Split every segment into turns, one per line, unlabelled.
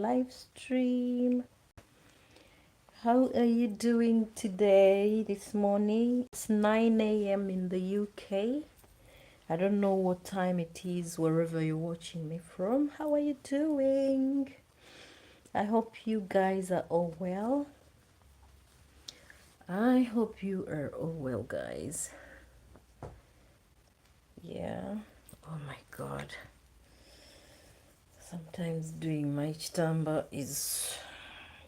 live stream. How are you doing today, this morning? It's 9 a.m. in the UK. I don't know what time it is wherever you're watching me from. How are you doing? I hope you guys are all well. I hope you are all well, guys. Yeah. Oh my God. Sometimes doing my chitamba is...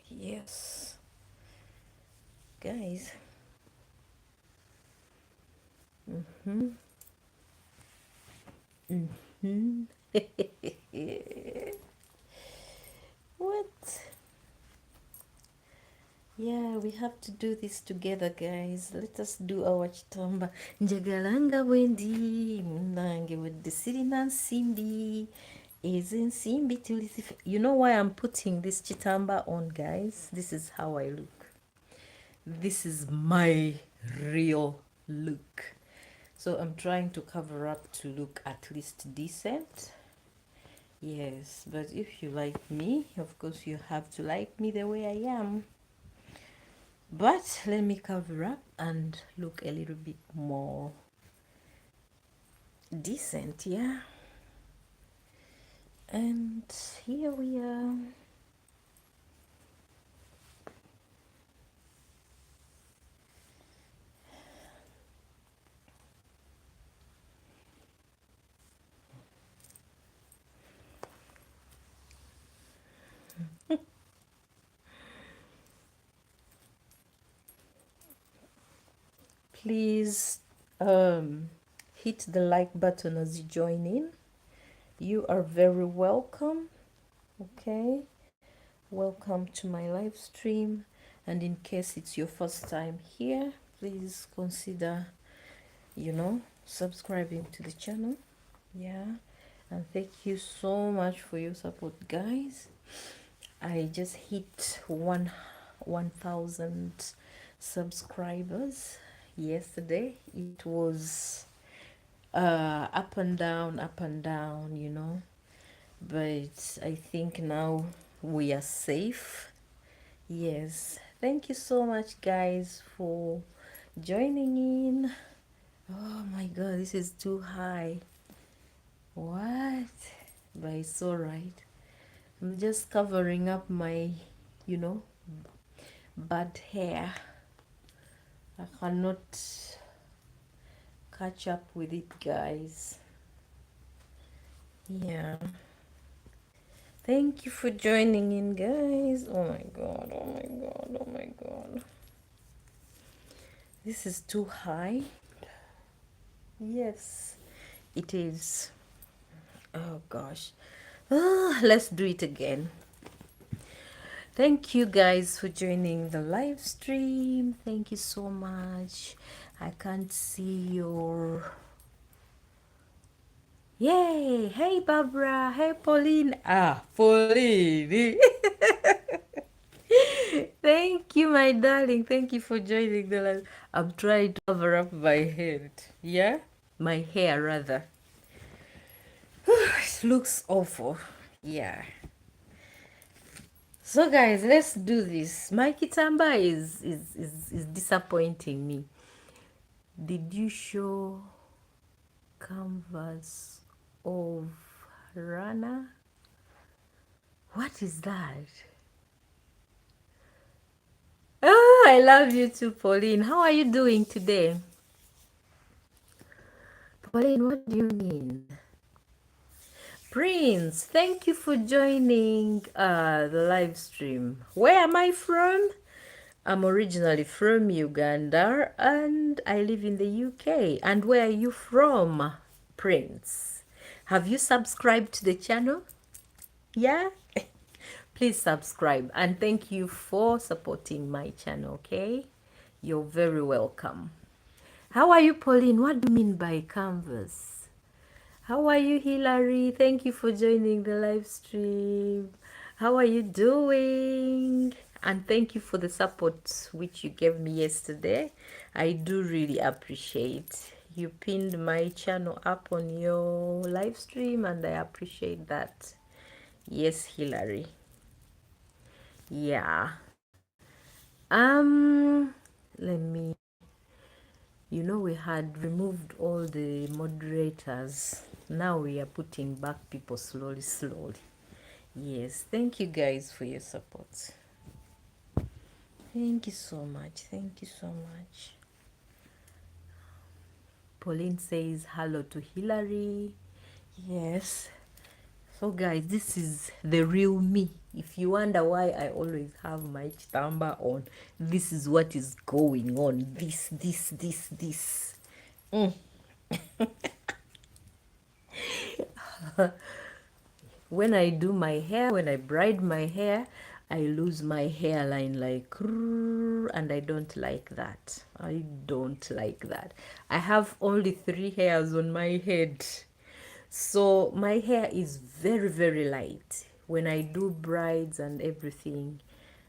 Yes. Guys. Mm-hmm. Mm-hmm. What? Yeah, we have to do this together, guys. Let us do our chitamba. Njagalanga wendi munange with the sirina simbi isn't simbi tulisi. You know why I'm putting this chitamba on, guys? This is how I look. This is my real look. So I'm trying to cover up to look at least decent. Yes, but if you like me, of course you have to like me the way I am. But let me cover up and look a little bit more decent, yeah. And here we are. Please hit the like button as you join in. You are very welcome. Okay, welcome to my live stream. And in case it's your first time here, please consider, subscribing to the channel. Yeah, and thank you so much for your support, guys. I just hit 1,000 subscribers yesterday. It was up and down, but I think now we are safe. Yes, thank you so much, guys, for joining in. Oh my God, this is too high. What? But it's all right. I'm just covering up my, bad hair. I cannot catch up with it, guys. Yeah. Thank you for joining in, guys. Oh my God, oh my God, oh my God. This is too high. Yes, it is. Oh gosh. Let's do it again. Thank you guys for joining the live stream. Thank you so much. I can't see your... Yay! Hey Barbara. Hey Pauline. Pauline. Thank you, my darling. Thank you for joining the live. I'm trying to cover up my head. Yeah? My hair, rather. It looks awful. Yeah. So guys, let's do this. My kitamba is disappointing me. Did you show canvas of Rana? What is that? Oh, I love you too, Pauline. How are you doing today? Pauline, what do you mean? Prince, thank you for joining the live stream. Where am I from? I'm originally from Uganda and I live in the UK. And where are you from, Prince? Have you subscribed to the channel? Yeah? Please subscribe and thank you for supporting my channel, okay? You're very welcome. How are you, Pauline? What do you mean by canvas? How are you, Hilary? Thank you for joining the live stream. How are you doing? And thank you for the support which you gave me yesterday. I do really appreciate. You pinned my channel up on your live stream and I appreciate that. Yes, Hilary. Yeah. Let me, we had removed all the moderators. Now we are putting back people slowly, slowly. Yes, thank you guys for your support. Thank you so much. Thank you so much. Pauline says hello to Hillary. Yes. So guys, this is the real me. If you wonder why I always have my chitamba on, this is what is going on. This. Mm. When I do my hair, when I braid my hair, I lose my hairline like, and I don't like that. I don't like that. I have only 3 hairs on my head. So my hair is very, very light. When I do braids and everything,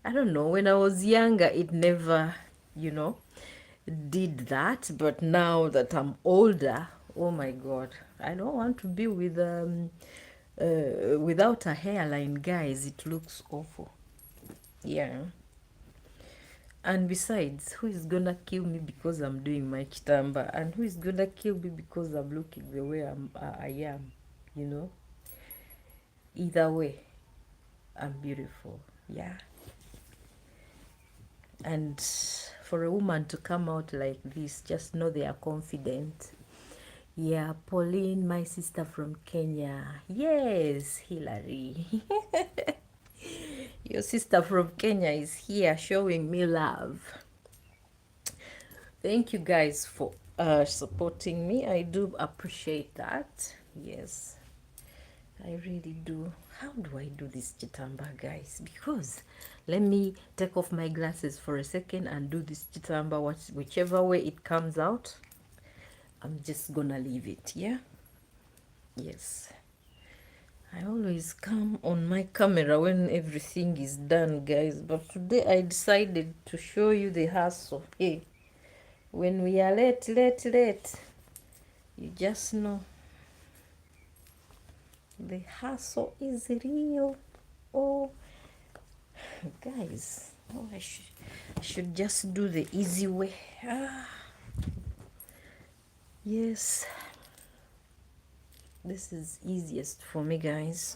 I don't know, when I was younger, it never, did that. But now that I'm older, oh my God, I don't want to be without a hairline, guys. It looks awful. Yeah. And besides, who is gonna kill me because I'm doing my kitamba? And who is gonna kill me because I'm looking the way I am? You know? Either way, I'm beautiful. Yeah. And for a woman to come out like this, just know they are confident. Yeah, Pauline, my sister from Kenya. Yes, Hillary. Your sister from Kenya is here showing me love. Thank you guys for supporting me. I do appreciate that. Yes, I really do. How do I do this chitamba, guys? Because let me take off my glasses for a second and do this chitamba, whichever way it comes out. I'm just gonna leave it, yeah? Yes. I always come on my camera when everything is done, guys. But today I decided to show you the hustle. Hey, when we are late, you just know the hustle is real. Oh, guys, oh, I should just do the easy way. Yes, this is easiest for me, guys.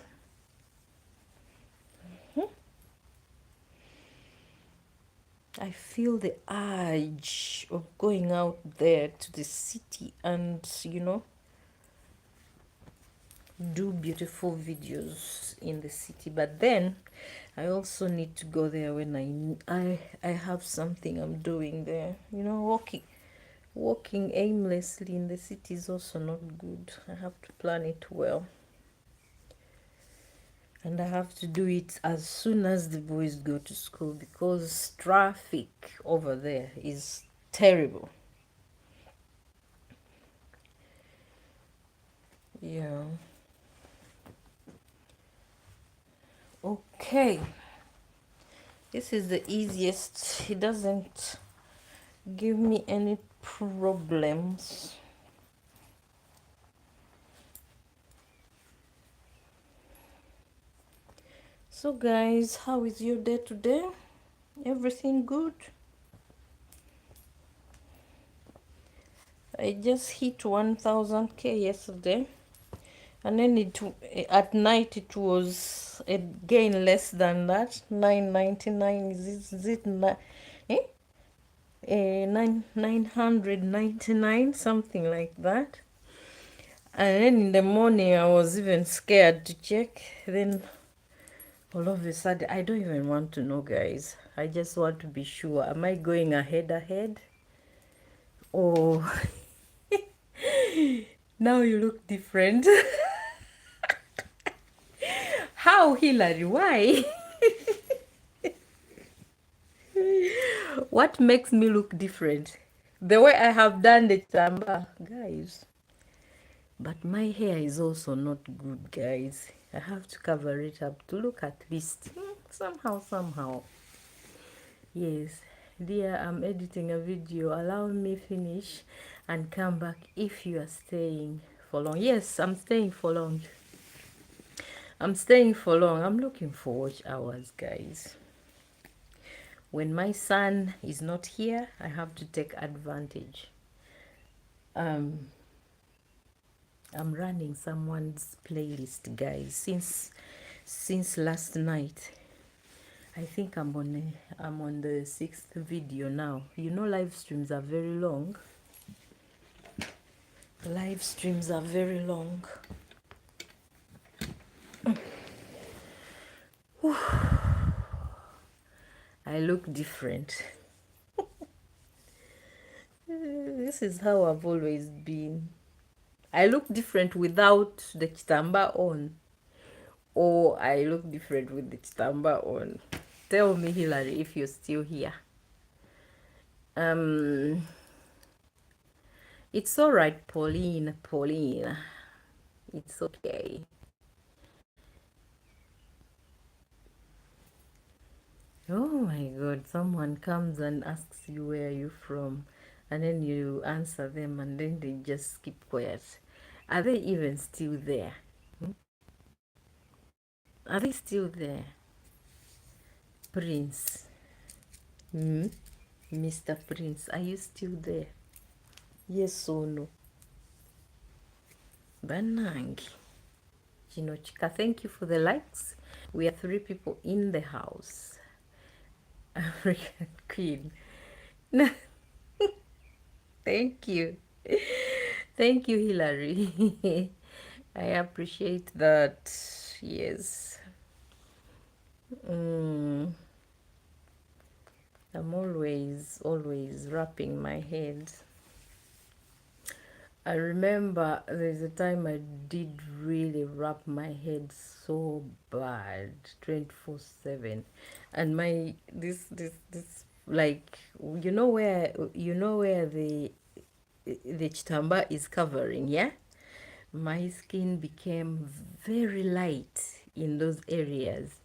I feel the urge of going out there to the city and, do beautiful videos in the city. But then I also need to go there when I have something I'm doing there. Walking aimlessly in the city is also not good. I have to plan it well. And I have to do it as soon as the boys go to school because traffic over there is terrible. Yeah. Okay. This is the easiest. It doesn't give me any problems. So guys, how is your day today? Everything good? I just hit 1000k yesterday, and then at night it was again less than that, 999. Is it eh? 999, something like that. And then in the morning I was even scared to check. Then all of a sudden, I don't even want to know, guys. I just want to be sure. Am I going ahead? Or now you look different. How, Hillary? Why? What makes me look different? The way I have done the tamba, guys. But my hair is also not good, guys. I have to cover it up to look at least somehow. Yes, dear, I'm editing a video. Allow me finish and come back if you are staying for long. Yes, I'm staying for long. I'm looking for watch hours, guys. When my son is not here, I have to take advantage. I'm running someone's playlist, guys, since last night. I think I'm on the 6th video now. You know, live streams are very long. Live streams are very long. I look different. This is how I've always been. I look different without the kitamba on, or I look different with the kitamba on. Tell me, Hillary, if you're still here. It's all right, Pauline. It's okay. Oh my God, someone comes and asks you where you're from, and then you answer them, and then they just keep quiet. Are they even still there? Are they still there? Prince. Mr. Prince, are you still there? Yes or no? Banangi. Chinochika, thank you for the likes. We are 3 people in the house. African Queen. Thank you. Thank you, Hillary. I appreciate that. Yes. I'm always wrapping my head. I remember there's a time I did really wrap my head so bad, 24/7, and my this like where the chitamba is covering, yeah. My skin became very light in those areas,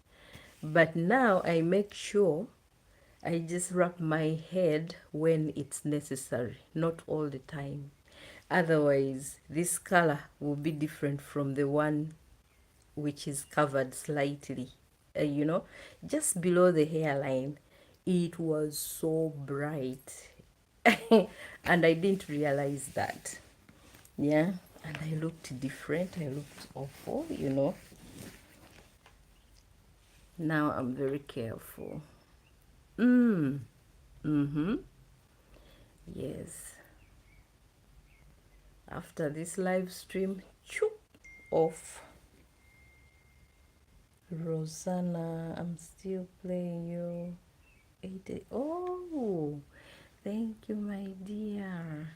but now I make sure I just wrap my head when it's necessary, not all the time. Otherwise, this color will be different from the one which is covered slightly, just below the hairline. It was so bright, and I didn't realize that. Yeah, and I looked different. I looked awful. Now I'm very careful. Yes. After this live stream, choop, off. Rosanna, I'm still playing you. 80. Oh, thank you, my dear.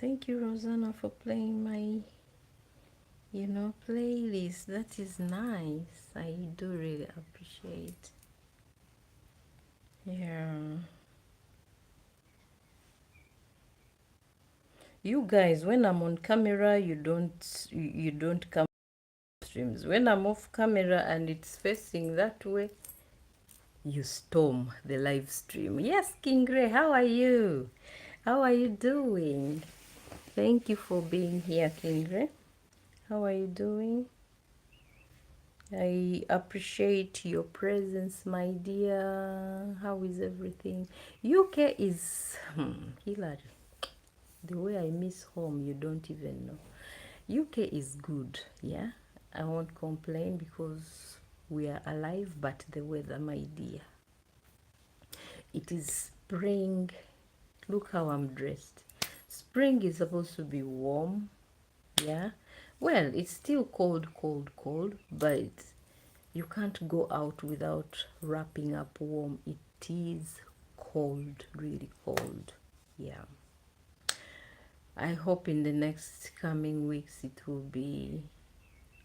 Thank you, Rosanna, for playing my, playlist. That is nice. I do really appreciate. Yeah. You guys, when I'm on camera, you don't come streams. When I'm off camera and it's facing that way, you storm the live stream. Yes, King Ray, how are you? How are you doing? Thank you for being here, King Ray. How are you doing? I appreciate your presence, my dear. How is everything? UK is Hillary. The way I miss home, you don't even know. UK is good, yeah. I won't complain because we are alive, but the weather, my dear. It is spring. Look how I'm dressed. Spring is supposed to be warm, yeah. Well, it's still cold, but you can't go out without wrapping up warm. It is cold, really cold, yeah. I hope in the next coming weeks it will be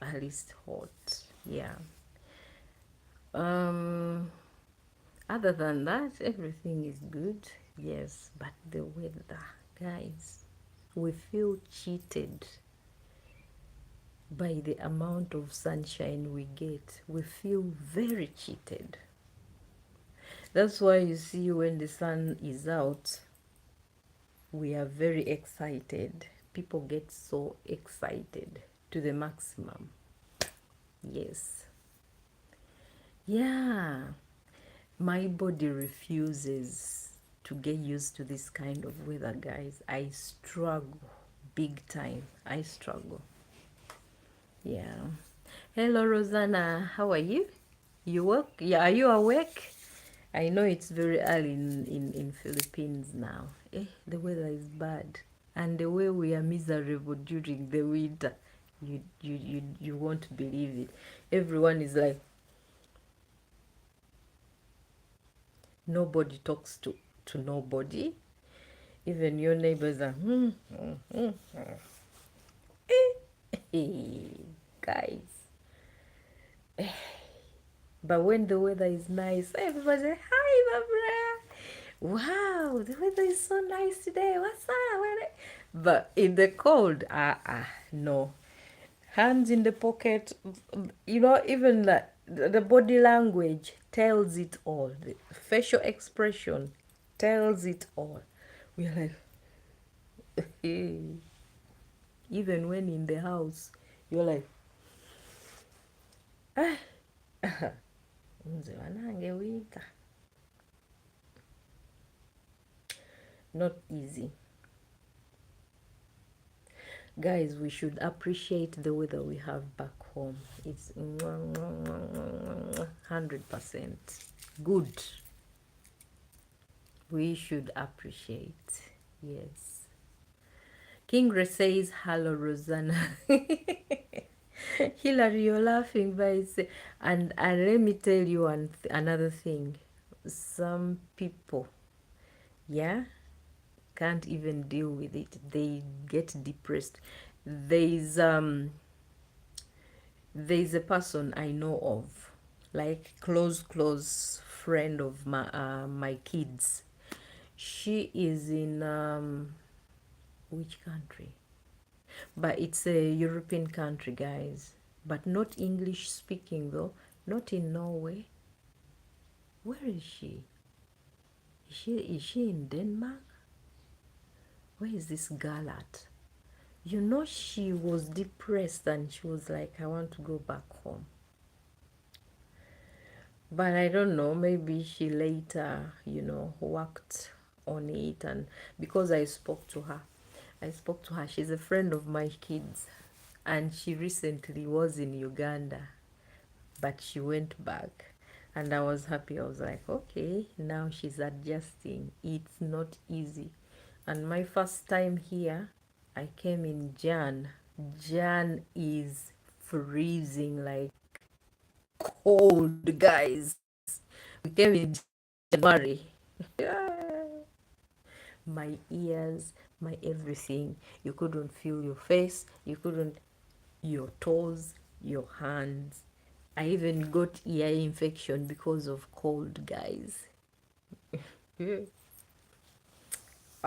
at least hot, yeah. Other than that, everything is good, yes, but the weather, guys, we feel cheated by the amount of sunshine we get. We feel very cheated. That's why you see when the sun is out, we are very excited. People get so excited to the maximum. Yes. Yeah. My body refuses to get used to this kind of weather, guys. I struggle big time. I struggle. Yeah. Hello, Rosanna. How are you? You work? Yeah, are you awake? I know it's very early in Philippines now. The weather is bad. And the way we are miserable during the winter, you won't believe it. Everyone is like, nobody talks to nobody. Even your neighbors are, guys. But when the weather is nice, everybody's like, hi, Barbara. Wow, the weather is so nice today. What's up? But in the cold, no. Hands in the pocket, even the body language tells it all. The facial expression tells it all. We're like, even when in the house, you're like, mzee wanange winter. Not easy. Guys, we should appreciate the weather we have back home. It's 100% good. We should appreciate. Yes. Kingre says, hello, Rosanna. Hilary, you're laughing, but and let me tell you another thing. Some people, yeah, can't even deal with it. They get depressed. There's there's a person I know of, like close friend of my kids. She is in which country? But it's a European country, guys. But not English speaking though. Not in Norway. Where is she? Is she in Denmark? Where is this girl at? You know, she was depressed and she was like, I want to go back home. But I don't know, maybe she later, worked on it. And because I spoke to her, she's a friend of my kids. And she recently was in Uganda, but she went back. And I was happy. I was like, okay, now she's adjusting. It's not easy. And my first time here, I came in Jan. Jan is freezing, like cold, guys. We came in January. My ears, my everything. You couldn't feel your face. You couldn't, your toes, your hands. I even got ear infection because of cold, guys.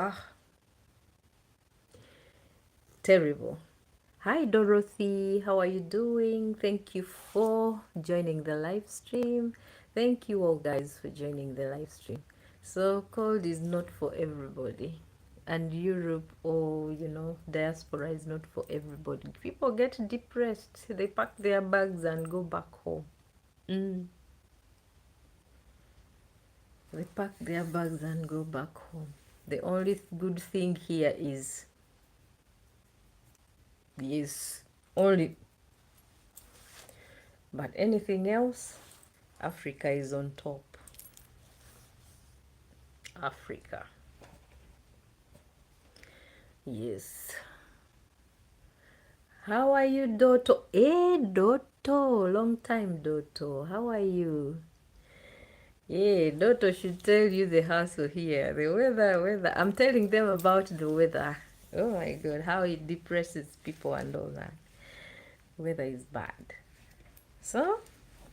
Ah, terrible. Hi Dorothy, how are you doing? Thank you for joining the live stream. Thank you all guys for joining the live stream. So cold is not for everybody. And Europe or diaspora is not for everybody. People get depressed. They pack their bags and go back home. They pack their bags and go back home. The only good thing here is only, but anything else, Africa is on top. Africa. Yes. How are you, Doto? Hey, Doto. Long time, Doto. How are you? Yeah, Doto should tell you the hustle here. The weather. I'm telling them about the weather. Oh my God, how it depresses people and all that. Weather is bad. So,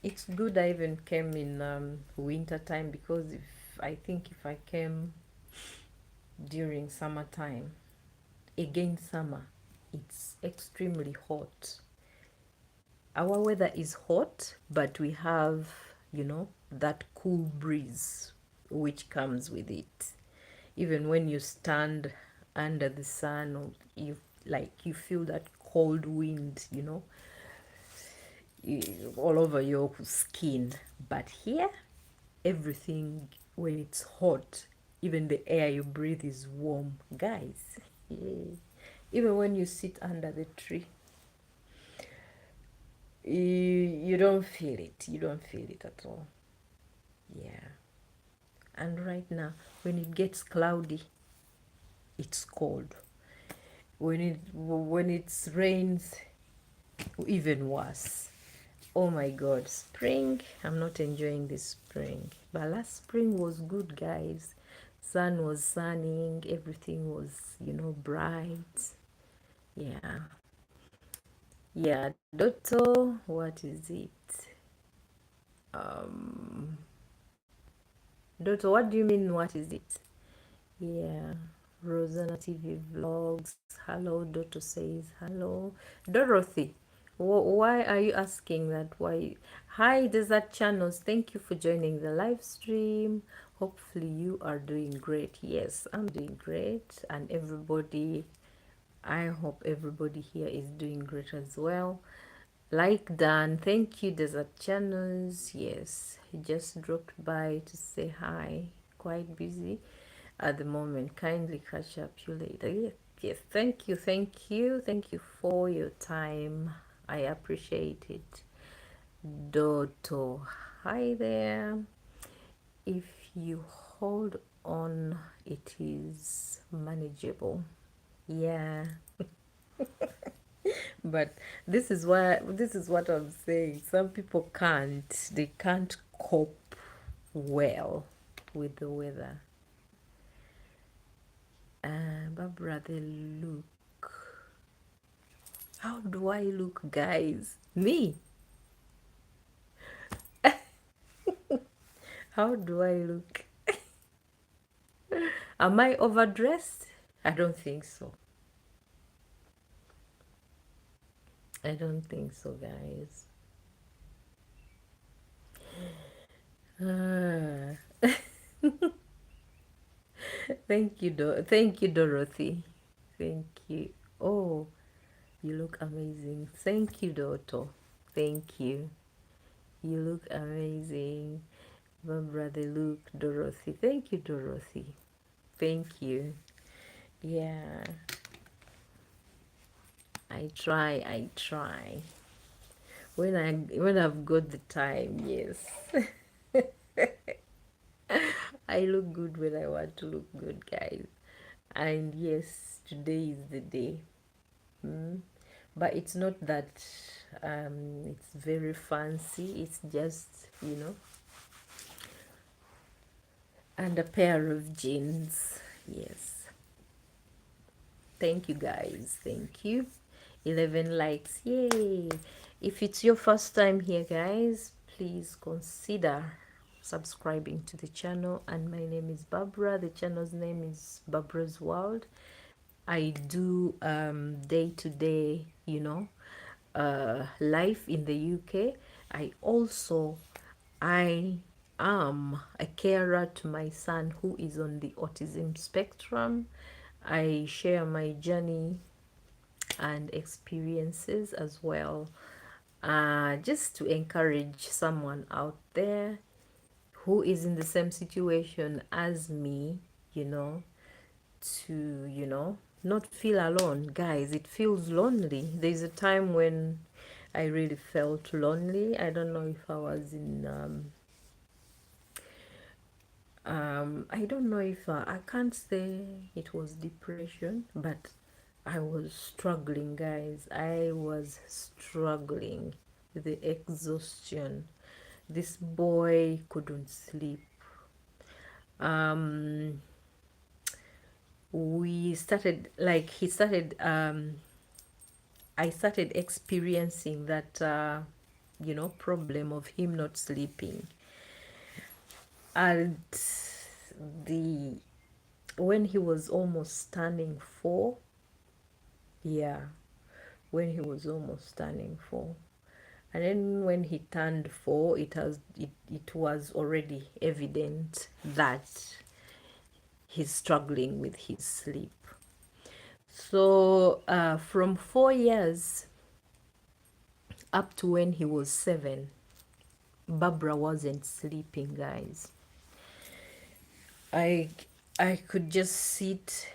it's good I even came in winter time, because I think if I came during summertime, again summer, it's extremely hot. Our weather is hot, but we have, that cool breeze which comes with it. Even when you stand under the sun, or you feel that cold wind, all over your skin. But here, everything, when it's hot, even the air you breathe is warm, guys. Yeah. Even when you sit under the tree, you don't feel it. You don't feel it at all. Yeah. And right now, when it gets cloudy, it's cold. When it rains, even worse. Oh my god, spring. I'm not enjoying this spring. But last spring was good, guys. Sun was sunning, everything was, bright. Yeah. Yeah, Dotto, what is it? Um, Dotto, what do you mean, what is it? Yeah. Rosanna TV Vlogs. Hello, Dotto says hello. Dorothy, why are you asking that? Why? Hi, Desert Channels. Thank you for joining the live stream. Hopefully, you are doing great. Yes, I'm doing great. And everybody, I hope everybody here is doing great as well. Like Dan, thank you, Desert Channels. Yes, he just dropped by to say hi. Quite busy at the moment. Kindly catch up you later. Yes, yes. Thank you for your time. I appreciate it. Doto, hi there. If you hold on, it is manageable. Yeah, but this is what I'm saying. Some people can't. They can't cope well with the weather. Barbara, they look. How do I look, guys? Me? How do I look? Am I overdressed? I don't think so. I don't think so, guys. Ah. Thank you, Dorothy. Thank you. Oh, you look amazing. Thank you, Doto. Thank you. You look amazing. Barbara, they look. Dorothy. Thank you, Dorothy. Thank you. Yeah, I try. I try. When I've got the time, yes. I look good when I want to look good, guys. And yes, today is the day. Mm. But it's not that it's very fancy. It's just, and a pair of jeans. Yes. Thank you, guys. Thank you. 11 likes. Yay. If it's your first time here, guys, please consider subscribing to the channel. And my name is Barbara. The channel's name is Barbara's World. I do day to day, life in the UK. I am a carer to my son who is on the autism spectrum. I share my journey and experiences as well, just to encourage someone out there who is in the same situation as me, you know, to, not feel alone. Guys, it feels lonely. There's a time when I really felt lonely. I don't know if I was in, I don't know if I can't say it was depression, but I was struggling, guys. I was struggling with the exhaustion. This boy couldn't sleep. Um, we started like he started. I started experiencing that, problem of him not sleeping, and the when he was almost turning 4. Yeah, when he was almost turning 4. And then when he turned 4, it was already evident that he's struggling with his sleep. So from 4 years up to when he was 7, Barbara wasn't sleeping, guys. I I could just sit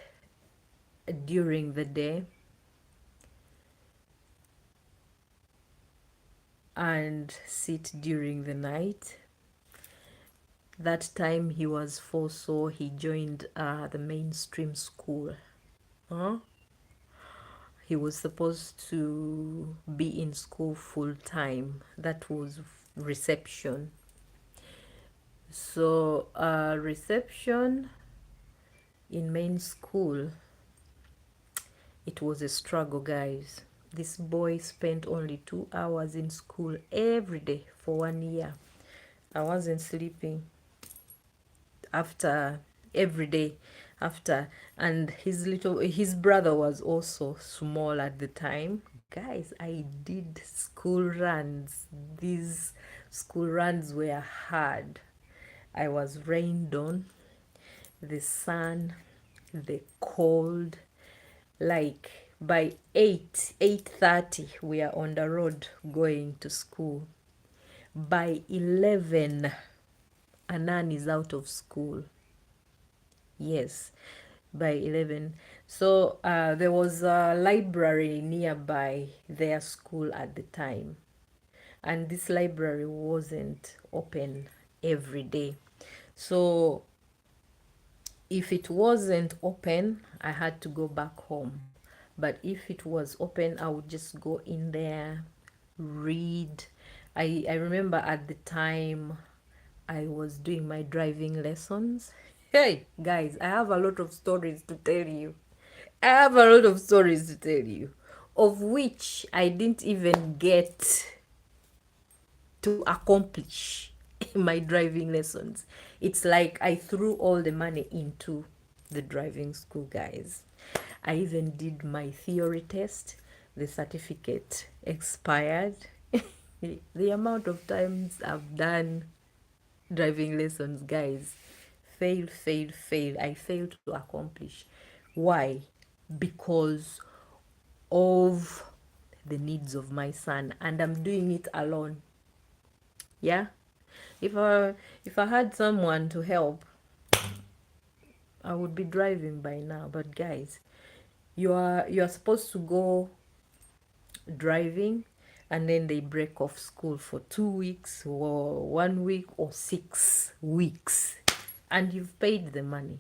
during the day and sit during the night. That time he was 4, so he joined the mainstream school. Huh? He was supposed to be in school full time. That was reception. So, reception in main school, it was a struggle, guys. This boy spent only 2 hours in school every day for 1 year. I wasn't sleeping after every day after, and his brother was also small at the time. Guys, I did school runs. These school runs were hard. I was rained on, the sun, the cold. Like by 8:30 we are on the road going to school. By 11 Anan is out of school. Yes, by 11. So there was a library nearby their school at the time, and this library wasn't open every day. So if it wasn't open, I had to go back home. But if it was open, I would just go in there, read. I remember at the time I was doing my driving lessons. Hey, guys, I have a lot of stories to tell you. I have a lot of stories to tell you, of which I didn't even get to accomplish my driving lessons. It's like I threw all the money into the driving school, guys. I even did my theory test. The certificate expired. The amount of times I've done driving lessons, guys, fail. I failed to accomplish. Why? Because of the needs of my son, and I'm doing it alone. Yeah, if I had someone to help, I would be driving by now. But guys, you're supposed to go driving, and then they break off school for 2 weeks or 1 week or 6 weeks, and you've paid the money.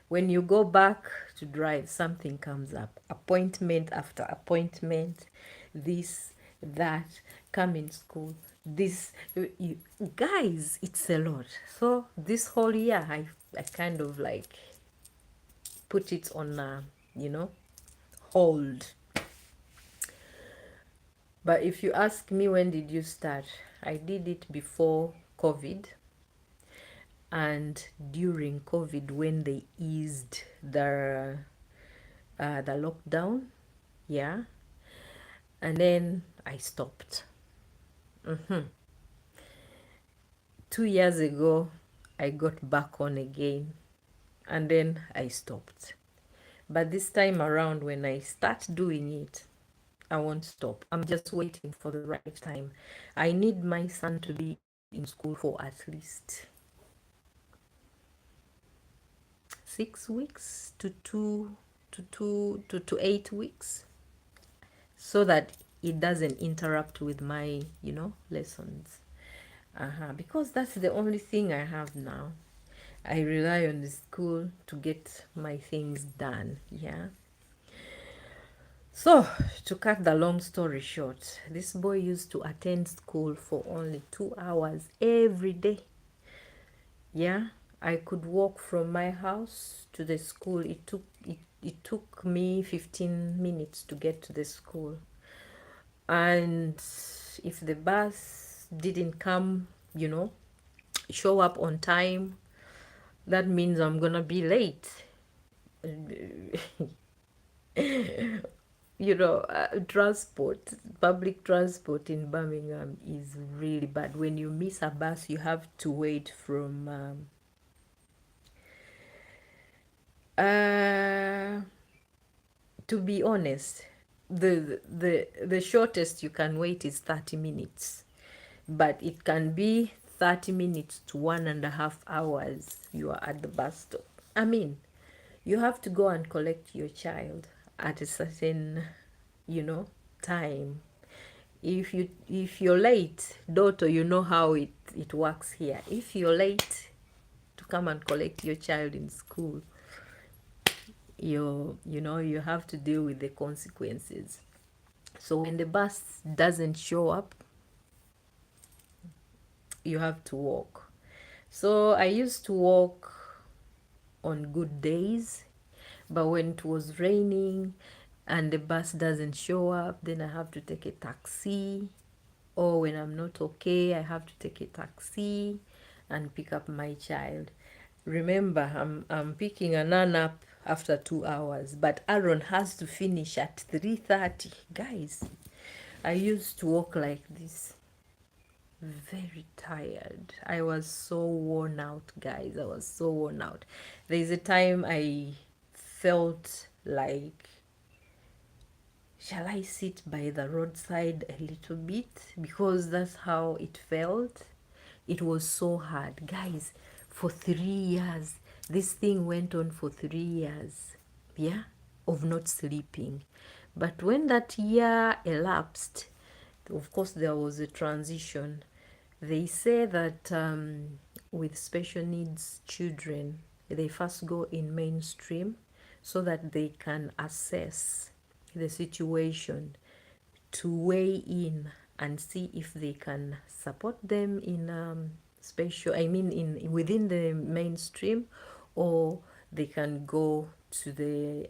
When you go back to drive, something comes up, appointment after appointment, this, that, come in school, this, you, guys, it's a lot. So this whole year I kind of like put it on you know, hold. But if you ask me, when did you start, I did it before COVID and during COVID, when they eased the lockdown. Yeah, and then I stopped. 2 years ago I got back on again, and then I stopped. But this time around, when I start doing it, I won't stop. I'm just waiting for the right time. I need my son to be in school for at least 6 weeks to 8 weeks, so that it doesn't interrupt with my, lessons. Because that's the only thing I have now. I rely on the school to get my things done. Yeah. So, to cut the long story short, this boy used to attend school for only 2 hours every day. Yeah, I could walk from my house to the school. It took me 15 minutes to get to the school. And if the bus didn't come, show up on time, that means I'm gonna be late. Public transport in Birmingham is really bad. When you miss a bus, you have to wait from to be honest, the shortest you can wait is 30 minutes. but it can be 30 minutes to 1.5 hours you are at the bus stop. I mean, you have to go and collect your child at a certain, you know, time. If you're late, daughter, you know how it works here. If you're late to come and collect your child in school, you have to deal with the consequences. So when the bus doesn't show up, you have to walk. So I used to walk on good days, but when it was raining and the bus doesn't show up, then I have to take a taxi. Or when I'm not okay, I have to take a taxi and pick up my child. Remember, I'm picking Anan up after 2 hours, but Aaron has to finish at 3:30. Guys, I used to walk like this, very tired. I was so worn out, guys. I was so worn out. There's a time I felt like, shall I sit by the roadside a little bit? Because that's how it felt. It was so hard. Guys, for 3 years, this thing went on for 3 years, yeah, of not sleeping. But when that year elapsed, of course, there was a transition. They say that with special needs children, they first go in mainstream so that they can assess the situation, to weigh in and see if they can support them in special, I mean in within the mainstream, or they can go to the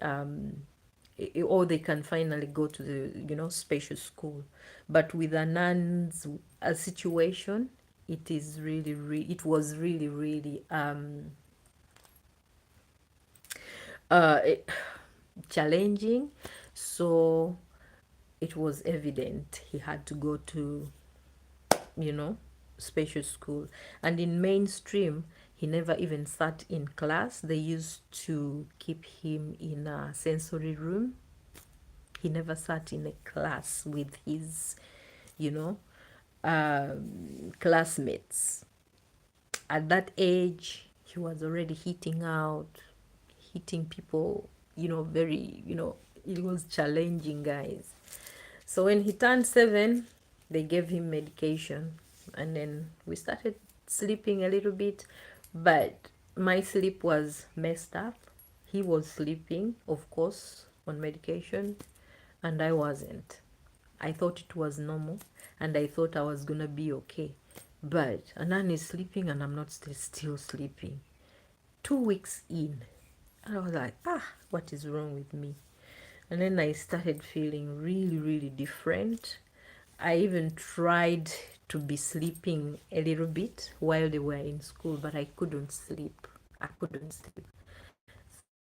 or they can finally go to the special school. But with Anand's situation, it was really really uh, challenging. So it was evident he had to go to, you know, special school. And in mainstream, he never even sat in class. They used to keep him in a sensory room. He never sat in a class with his, you know, classmates. At that age, he was already hitting people, very, it was challenging, guys. So when he turned 7, they gave him medication, and then we started sleeping a little bit, but my sleep was messed up. He was sleeping, of course, on medication, and I wasn't. I thought it was normal, and I thought I was gonna be okay. But Anan is sleeping, and I'm not still sleeping. 2 weeks in, and I was like, what is wrong with me? And then I started feeling really, really different. I even tried to be sleeping a little bit while they were in school, but I couldn't sleep. I couldn't sleep.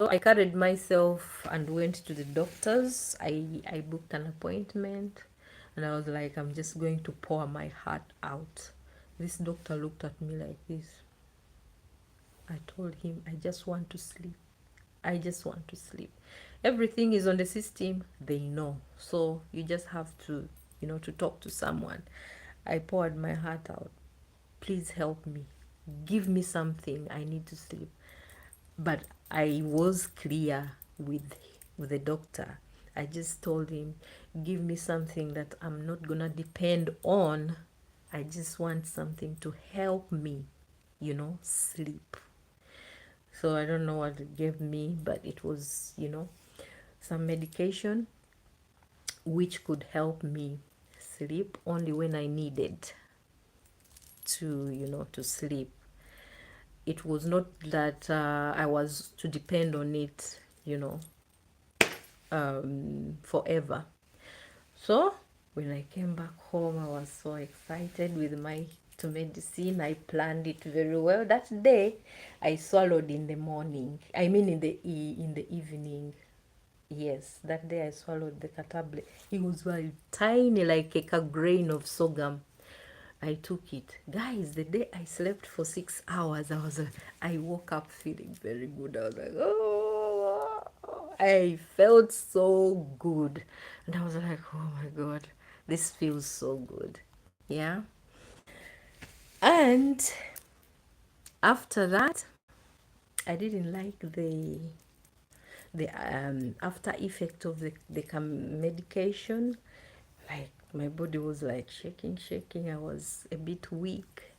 So I carried myself and went to the doctors. I booked an appointment, and I was like, I'm just going to pour my heart out. This doctor looked at me like this. I told him, I just want to sleep. I just want to sleep. Everything is on the system. They know. So you just have to, to talk to someone. I poured my heart out. Please help me. Give me something. I need to sleep. But I was clear with the doctor. I just told him, give me something that I'm not gonna depend on. I just want something to help me, sleep. So I don't know what it gave me, but it was, some medication which could help me sleep only when I needed to sleep. It was not that I was to depend on it, forever. So when I came back home, I was so excited with my medicine. I planned it very well. That day, I swallowed in the morning. I mean, in the evening. Yes, that day I swallowed the tablet. It was very tiny, like a grain of sorghum. I took it. Guys, the day I slept for 6 hours, I woke up feeling very good. I was like, oh, I felt so good. And I was like, oh my God, this feels so good. Yeah. And after that, I didn't like the after effect of the medication. Like my body was like shaking. I was a bit weak.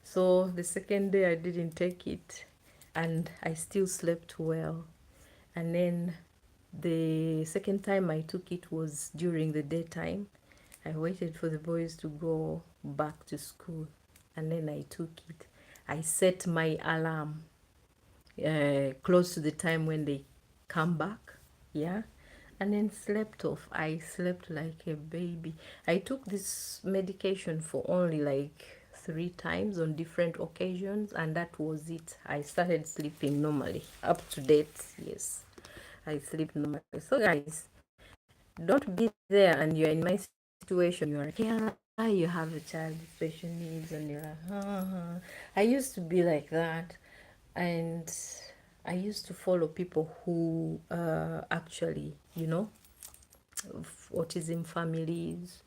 So the second day I didn't take it, and I still slept well. And then the second time I took it was during the daytime. I waited for the boys to go back to school, and then I took it. I set my alarm close to the time when they come back, yeah, and then slept off. I slept like a baby. I took this medication for only like 3 times on different occasions, and that was it. I started sleeping normally, up to date. Yes, I sleep normally. So guys, don't be there and you're in my situation. You're a carer, you have a child with special needs, and you're like, I used to be like that, and I used to follow people who actually, autism families,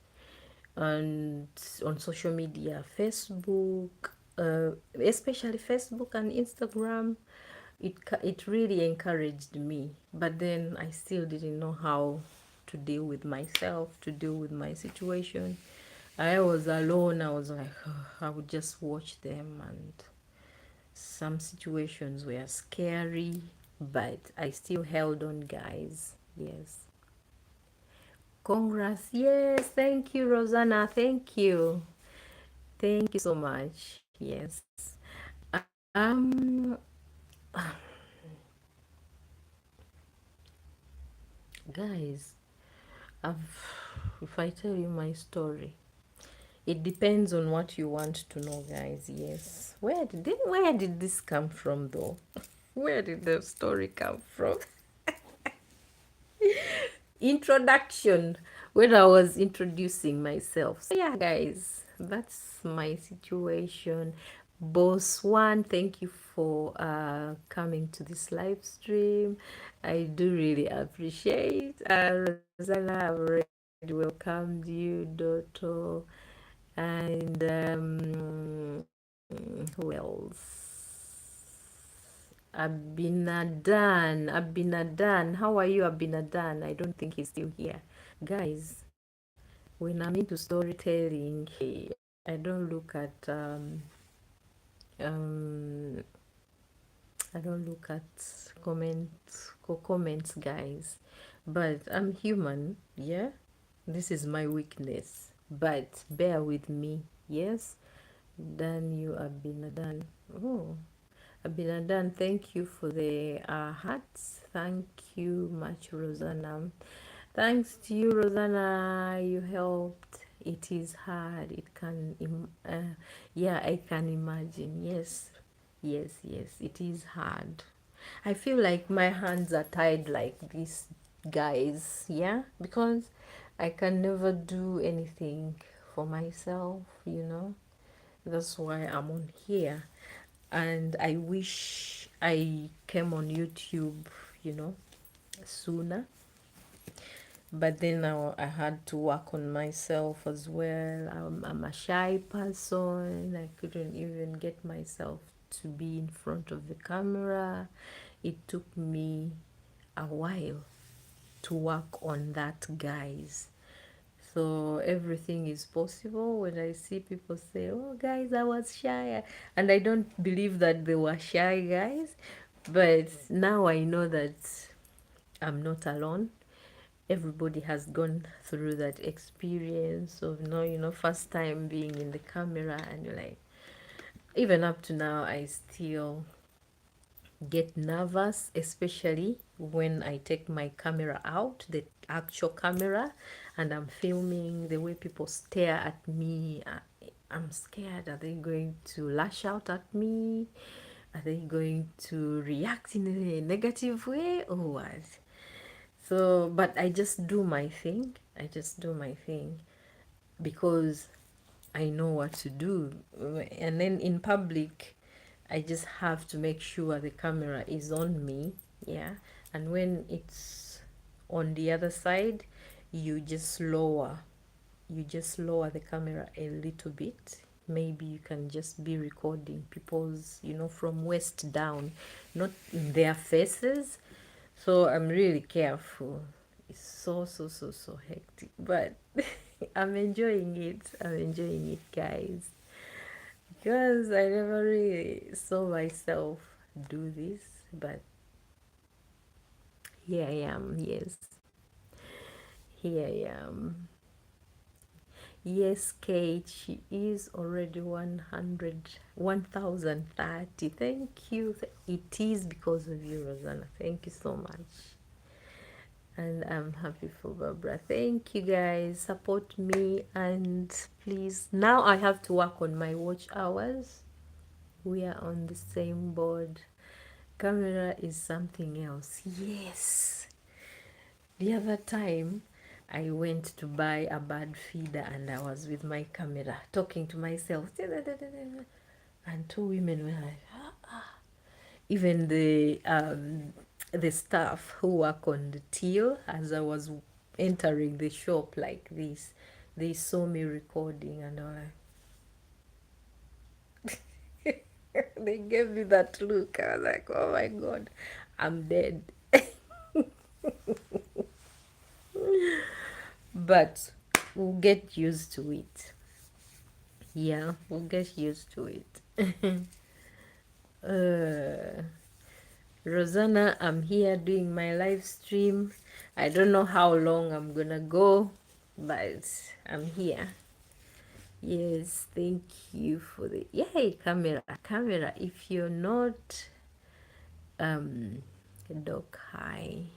and on social media, Facebook, especially Facebook and Instagram. It really encouraged me, but then I still didn't know how to deal with myself, to deal with my situation. I was alone. I was like, I would just watch them, and some situations were scary, but I still held on, guys. Yes. Congrats. Yes. Thank you, Rosanna. Thank you. Thank you so much. Yes. Um, guys, if I tell you my story, it depends on what you want to know, guys. Yes. Where did this come from, though? Where did the story come from? Introduction, when I was introducing myself. So yeah, guys, that's my situation. Boss one, thank you for coming to this live stream. I do really appreciate. Rosanna, I've already welcomed you, Doto, and who else? Abinadan. How are you, Abinadan? I don't think he's still here. Guys, when I'm into storytelling, I don't look at um I don't look at comments, guys. But I'm human, yeah. This is my weakness. But bear with me, yes. Dan, you Abinadan. Oh, Abinadan, thank you for the hearts. Thank you much, Rosanna. Thanks to you, Rosanna. You helped. It is hard. It can, yeah, I can imagine. Yes, yes, it is hard. I feel like my hands are tied like this, guys. Yeah, because I can never do anything for myself. That's why I'm on here. And I wish I came on YouTube, you know, sooner. But then I had to work on myself as well. I'm a shy person. I couldn't even get myself to be in front of the camera. It took me a while to work on that, guys. So everything is possible. When I see people say, oh, guys, I was shy. And I don't believe that they were shy, guys. But now I know that I'm not alone. Everybody has gone through that experience of, first time being in the camera. And you're like, even up to now, I still get nervous, especially when I take my camera out, the actual camera, and I'm filming, the way people stare at me. I'm scared. Are they going to lash out at me? Are they going to react in a negative way or what? So, but I just do my thing. I just do my thing because I know what to do. And then in public, I just have to make sure the camera is on me. Yeah. And when it's on the other side, you just lower the camera a little bit. maybe you can just be recording people's, from waist down, not in their faces. So I'm really careful. It's so, so, so, so hectic, but I'm enjoying it. I'm enjoying it, guys, because I never really saw myself do this, but here I am. Yes, here I am. Yes, Kate, she is already 100, 1030. Thank you. It is because of you, Rosanna. Thank you so much. And I'm happy for Barbara. Thank you, guys. Support me, and please. Now I have to work on my watch hours. We are on the same board. Camera is something else. Yes. The other time, I went to buy a bird feeder and I was with my camera talking to myself. And two women were like, even the staff who work on the till, as I was entering the shop like this, they saw me recording and they were like, they gave me that look. I was like, oh my God, I'm dead. But we'll get used to it. Yeah, we'll get used to it. uh, Rosanna, I'm here doing my live stream. I don't know how long I'm gonna go, but I'm here. Yes, thank you for the yay camera. Camera, if you're not Doc, hi.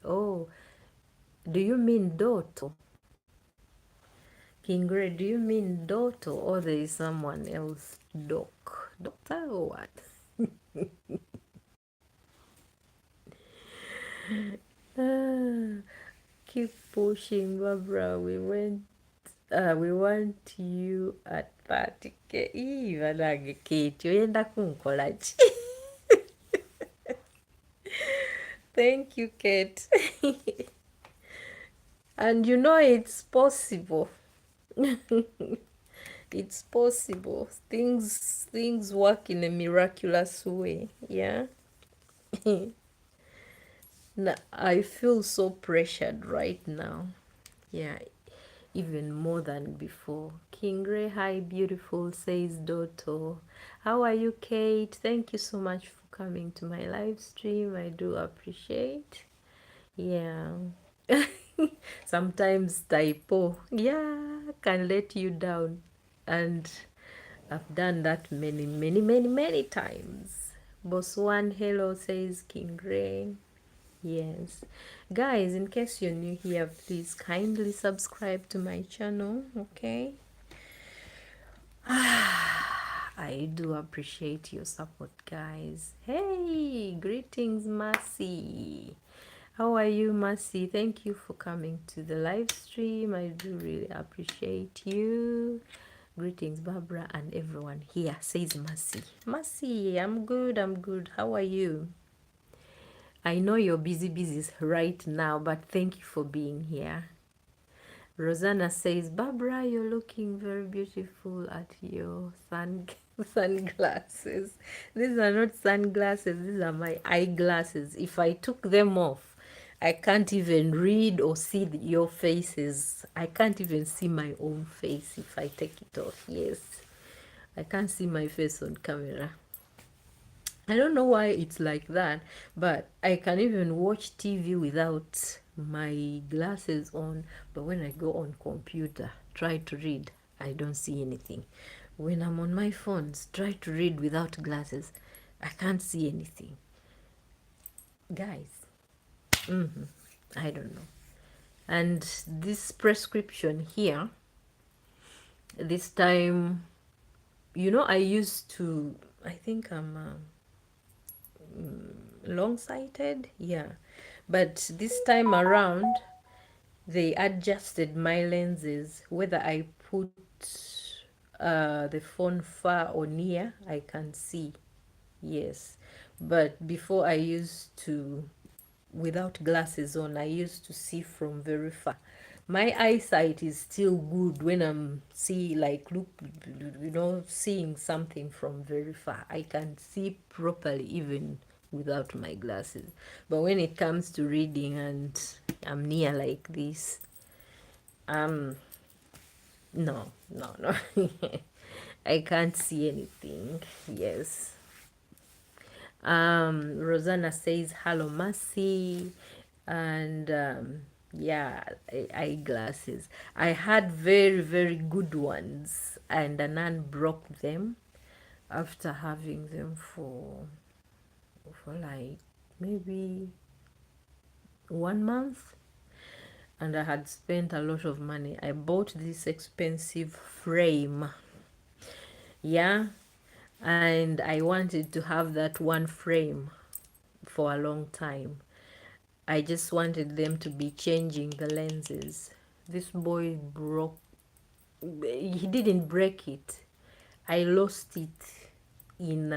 Oh, do you mean Doto? King Ray, do you mean Doto or there is someone else? Doctor or what? Ah, keep pushing, Barbara. We want you at 30K. Vanage Kate, oyenda kunkola ki? Thank you, Kate. And it's possible. It's possible. Things work in a miraculous way. Yeah. Now, I feel so pressured right now. Yeah, even more than before. King Ray, hi, beautiful, says Doto. How are you, Kate? Thank you so much for coming to my live stream. I do appreciate. Yeah. Sometimes typo, yeah, can let you down. And I've done that many, many, many, many times. Boss One, hello, says King Ray. Yes. Guys, in case you're new here, please kindly subscribe to my channel, okay? I do appreciate your support, guys. Hey, greetings, Mercy. How are you, Mercy? Thank you for coming to the live stream. I do really appreciate you. Greetings, Barbara, and everyone here, says Mercy. Mercy, I'm good, I'm good. How are you? I know you're busy right now, but thank you for being here. Rosanna says, Barbara, you're looking very beautiful at your sunglasses. These are not sunglasses, these are my eyeglasses. If I took them off, I can't even read or see your faces. I can't even see my own face if I take it off. Yes, I can't see my face on camera. I don't know why it's like that, but I can even watch TV without my glasses on. But when I go on computer, try to read, I don't see anything. When I'm on my phones, try to read without glasses, I can't see anything. Guys, I don't know. And this prescription here, this time, I used to, I think I'm long-sighted, yeah, but this time around they adjusted my lenses. Whether I put the phone far or near, I can see. Yes, but before I used to, without glasses on, I used to see from very far. My eyesight is still good when I'm seeing something from very far. I can see properly even without my glasses. But when it comes to reading and I'm near like this, um, no. I can't see anything. Yes. Rosanna says, hello, Mercy. And yeah, eyeglasses. I had very, very good ones, and a nun broke them after having them for like maybe 1 month. And I had spent a lot of money. I bought this expensive frame. Yeah. And I wanted to have that one frame for a long time. I just wanted them to be changing the lenses. This boy broke, he didn't break it. I lost it in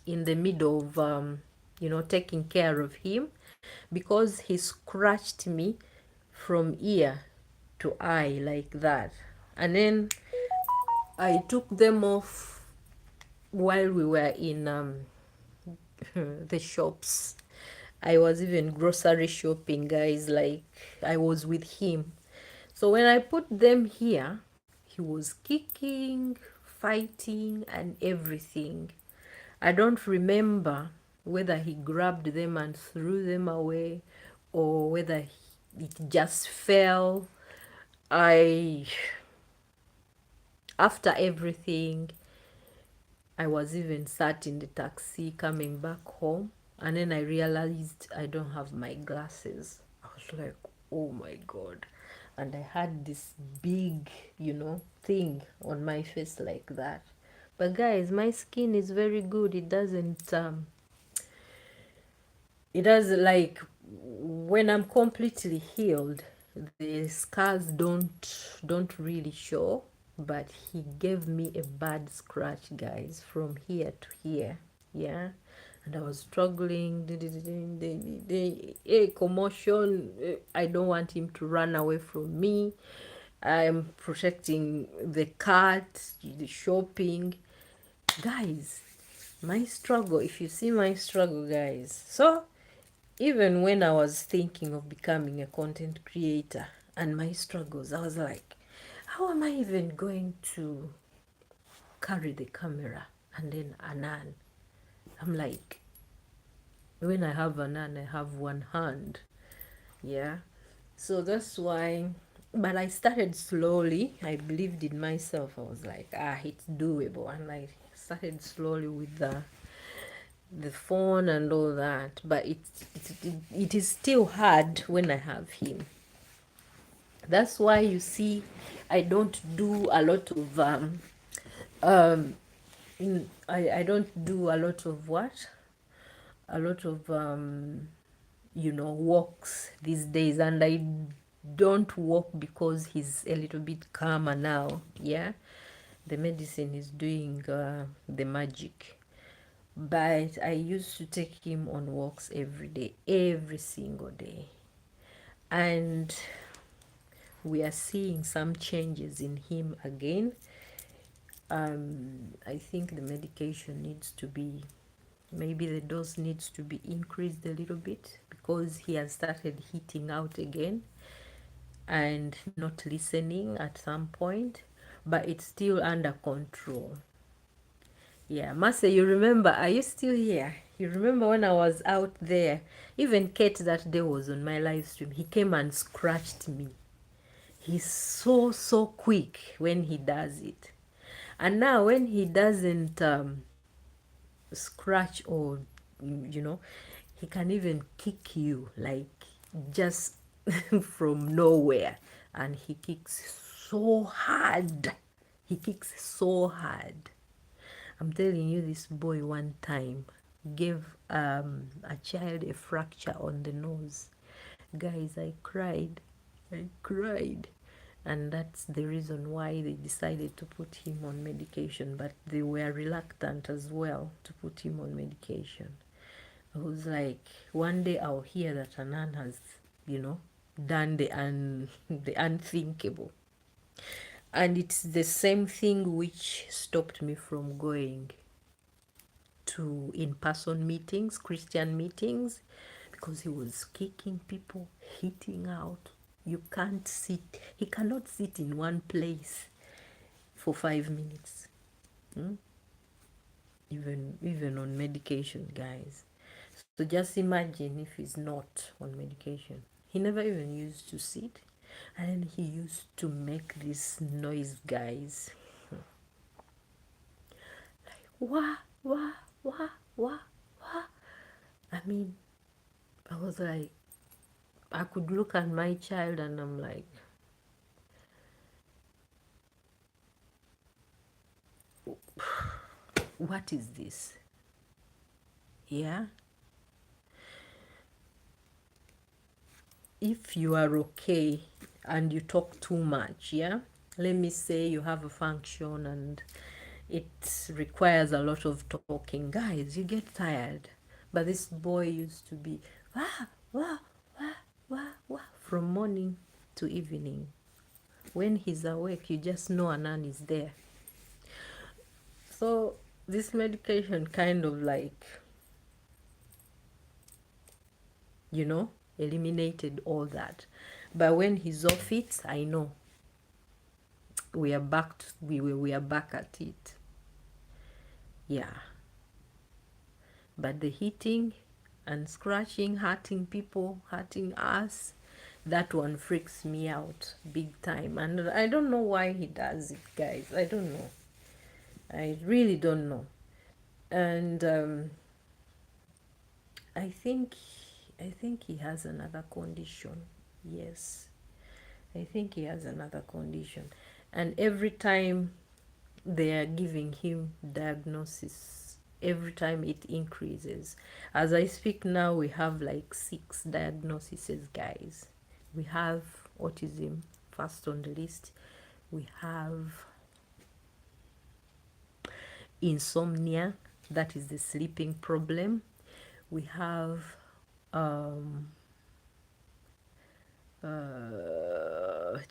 the middle of taking care of him, because he scratched me from ear to eye like that. And then I took them off while we were in the shops. I was even grocery shopping, guys, like I was with him. So when I put them here, he was kicking, fighting, and everything. I don't remember whether he grabbed them and threw them away or whether it just fell. I, after everything, I was even sat in the taxi coming back home, and then I realized I don't have my glasses. I was like, oh my God. And I had this big, thing on my face like that. But guys, my skin is very good. It does, like, when I'm completely healed, the scars don't really show. But he gave me a bad scratch, guys, from here to here. Yeah. And I was struggling. Commotion. I don't want him to run away from me. I'm protecting the cat, the shopping. Guys, my struggle, if you see my struggle, guys. So even when I was thinking of becoming a content creator and my struggles, I was like, how am I even going to carry the camera and then Anan? I'm like, when I have Anan, I have one hand. Yeah. So that's why, but I started slowly. I believed in myself. I was like, it's doable. And I started slowly with the phone and all that. But it is still hard when I have him. That's why you see I don't do a lot of I don't do a lot of what? A lot of walks these days, and I don't walk because he's a little bit calmer now. Yeah. The medicine is doing the magic. But I used to take him on walks every day, every single day. And we are seeing some changes in him again. I think the medication needs to be, maybe the dose needs to be increased a little bit, because he has started hitting out again and not listening at some point, but it's still under control. Yeah, Marcia, you remember, are you still here? You remember when I was out there? Even Kate that day was on my live stream. He came and scratched me. He's so quick when he does it. And now when he doesn't scratch, or he can even kick you, like, just from nowhere. And he kicks so hard. He kicks so hard. I'm telling you, this boy one time gave a child a fracture on the nose. Guys, I cried. I cried. And that's the reason why they decided to put him on medication. But they were reluctant as well to put him on medication. I was like, one day I'll hear that Anan has, done the unthinkable. And it's the same thing which stopped me from going to in-person meetings, Christian meetings, because he was kicking people, hitting out. You can't sit, he cannot sit in one place for 5 minutes. Hmm? Even on medication, guys. So just imagine if he's not on medication. He never even used to sit, and then he used to make this noise, guys. Wah, wah, wah, wah, wah. I mean, I was like, I could look at my child and I'm like, what is this? Yeah. If you are okay and you talk too much, yeah, let me say you have a function and it requires a lot of talking, guys, you get tired. But this boy used to be wah, wah, wah, wah, wah, from morning to evening. When he's awake, you just know Anan is there. So this medication kind of like, you know, eliminated all that. But when he's off it, I know we are back to, we are back at it. Yeah. But the hitting and scratching, hurting people, hurting us, that one freaks me out big time. And I don't know why he does it, guys. I don't know. I really don't know. And I think he has another condition. Yes. I think he has another condition. And every time they are giving him diagnosis, every time it increases. As I speak now, we have like 6 diagnoses, guys. We have autism first on the list. We have insomnia, that is the sleeping problem. We have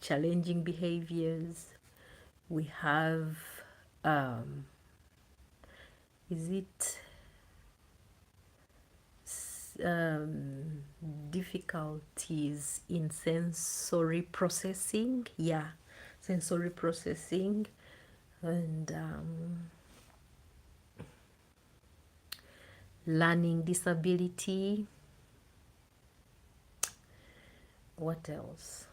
challenging behaviors. We have is it difficulties in sensory processing? Yeah, sensory processing. And learning disability. What else?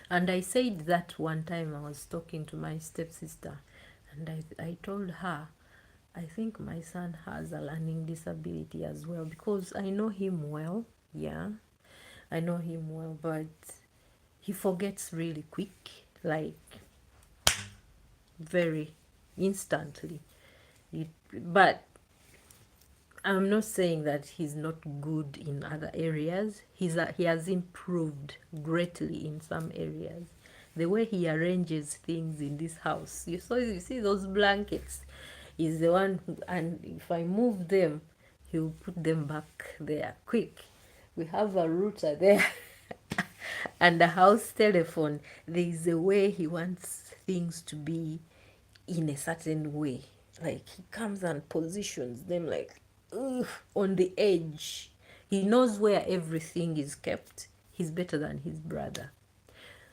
And I said that one time I was talking to my stepsister, and I told her, I think my son has a learning disability as well, because I know him well. Yeah, I know him well, but he forgets really quick, like very instantly. But I'm not saying that he's not good in other areas. He has improved greatly in some areas. The way he arranges things in this house, you see those blankets, is the one who, and if I move them, he'll put them back there quick. We have a router there and a house telephone. There is a way he wants things to be in a certain way. Like he comes and positions them like on the edge. He knows where everything is kept. He's better than his brother.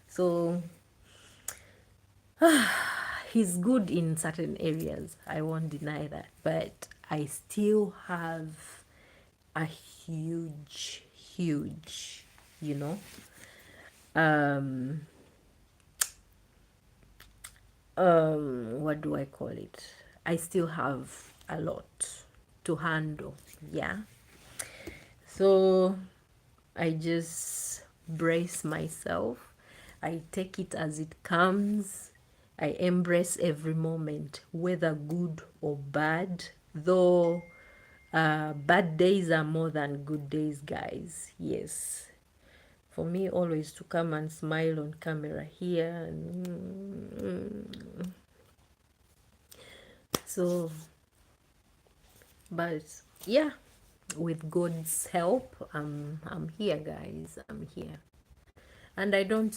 So he's good in certain areas. I won't deny that. But I still have a huge, you know, what do I call it? I still have a lot to handle. Yeah. So I just brace myself. I take it as it comes. I embrace every moment, whether good or bad. Though bad days are more than good days, guys. Yes. For me, always to come and smile on camera here. So, but yeah, with God's help, I'm here, guys. I'm here. And I don't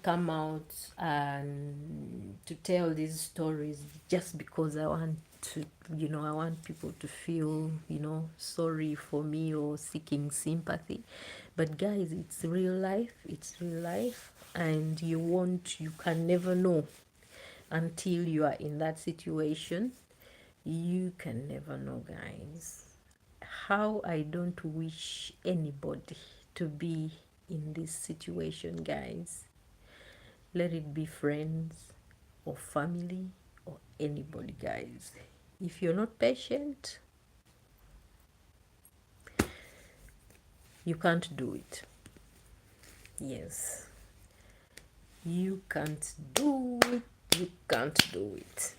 come out and to tell these stories just because I want to, I want people to feel, sorry for me or seeking sympathy. But guys, it's real life. It's real life. And you can never know until you are in that situation. You can never know, guys. How I don't wish anybody to be in this situation, guys. Let it be friends or family or anybody, guys. If you're not patient, you can't do it. Yes, you can't do it. You can't do it.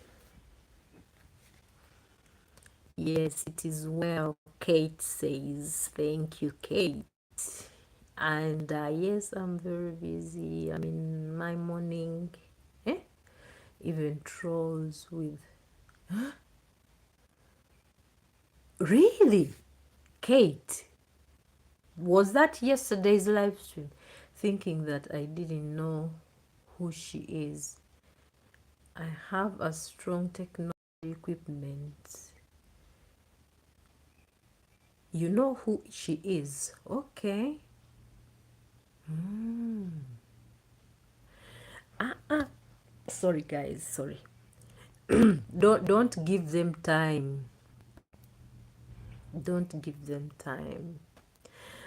Yes, it is well, Kate says. Thank you, Kate. And yes, I'm very busy. I mean, my morning, eh? Even trolls with. Really? Kate, was that yesterday's live stream? Thinking that I didn't know who she is. I have a strong technology equipment. You know who she is? Okay. Sorry, guys. Sorry. Don't give them time. Don't give them time.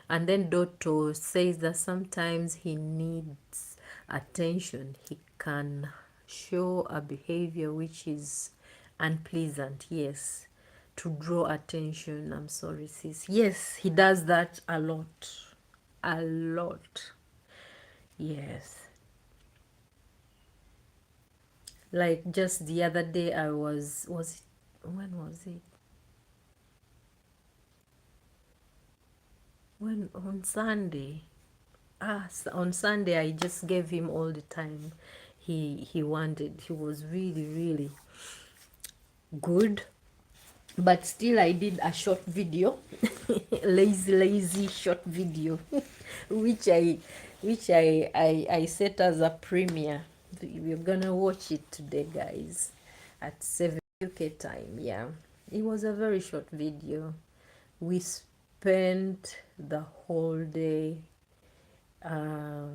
And then Dotto says that sometimes he needs attention. He can show a behavior which is unpleasant, yes, to draw attention. I'm sorry, sis. Yes, he does that a lot. A lot. Yes. Like just the other day when was it? When on Sunday. On Sunday I just gave him all the time he wanted. He was really, really good, but still I did a short video, lazy short video, which I set as a premiere. We're gonna watch it today, guys, at 7 UK time. Yeah, it was a very short video. We spent the whole day uh,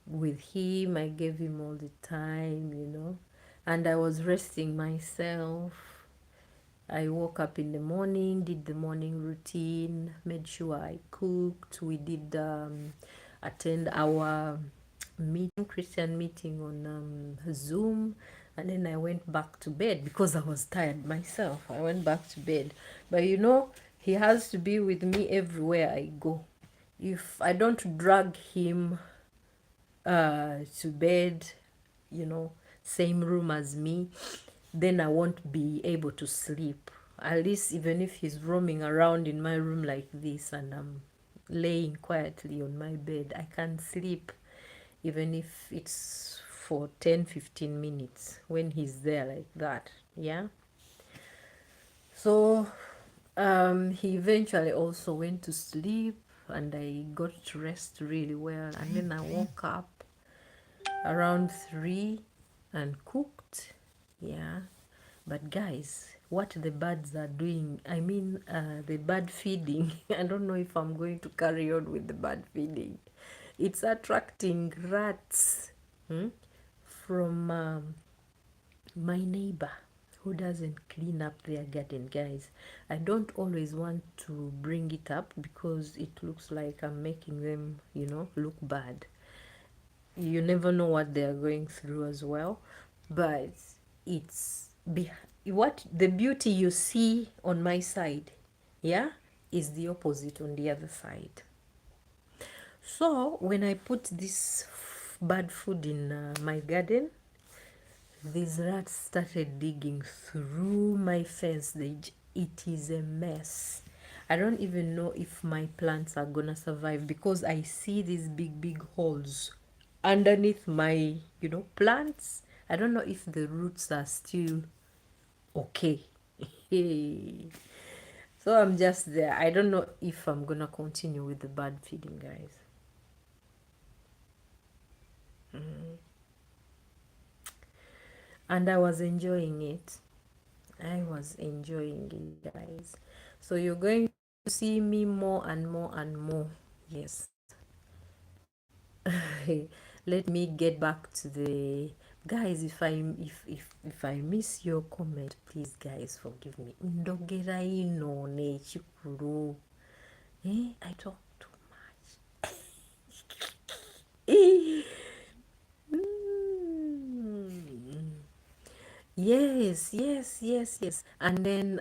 with him. I gave him all the time, and I was resting myself. I woke up in the morning, did the morning routine, made sure I cooked. We did attend our Christian meeting on Zoom, and then I went back to bed because I was tired myself. I went back to bed. But he has to be with me everywhere I go. If I don't drag him to bed, same room as me, then I won't be able to sleep. At least even if he's roaming around in my room like this and I'm laying quietly on my bed, I can sleep even if it's for 10-15 minutes when he's there like that. Yeah. So he eventually also went to sleep and I got to rest really well, and then I woke up around 3 and cooked. Yeah. But guys, what the birds are doing, I mean, the bird feeding, I don't know if I'm going to carry on with the bird feeding. It's attracting rats from my neighbor who doesn't clean up their garden, guys. I don't always want to bring it up because it looks like I'm making them, look bad. You never know what they're going through as well, but it's what the beauty you see on my side, yeah, is the opposite on the other side. So when I put this bad food in my garden, these rats started digging through my fence. It is a mess. I don't even know if my plants are gonna survive because I see these big holes underneath my plants. I don't know if the roots are still okay. So I'm just there. I don't know if I'm gonna continue with the bird feeding, guys. And I was enjoying it. I was enjoying it, guys. So you're going to see me more and more and more. Yes. Let me get back to the guys. If I miss your comment, please, guys, forgive me. Ndogera ino ne chikuru. I talk too much. Mm. Yes, yes, yes, yes. And then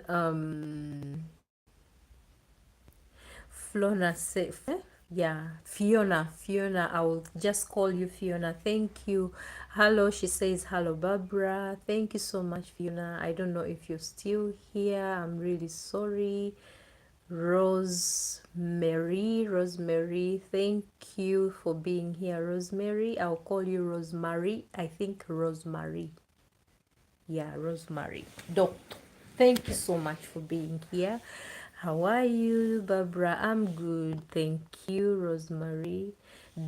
Flona say, yeah, Fiona. I will just call you Fiona. Thank you. Hello, she says hello, Barbara. Thank you so much, Fiona. I don't know if you're still here. I'm really sorry. Rosemary, thank you for being here, Rosemary. I'll call you Rosemary. I think Rosemary. Yeah, Rosemary. Doctor. Thank you so much for being here. How are you, Barbara? I'm good. Thank you, Rosemary.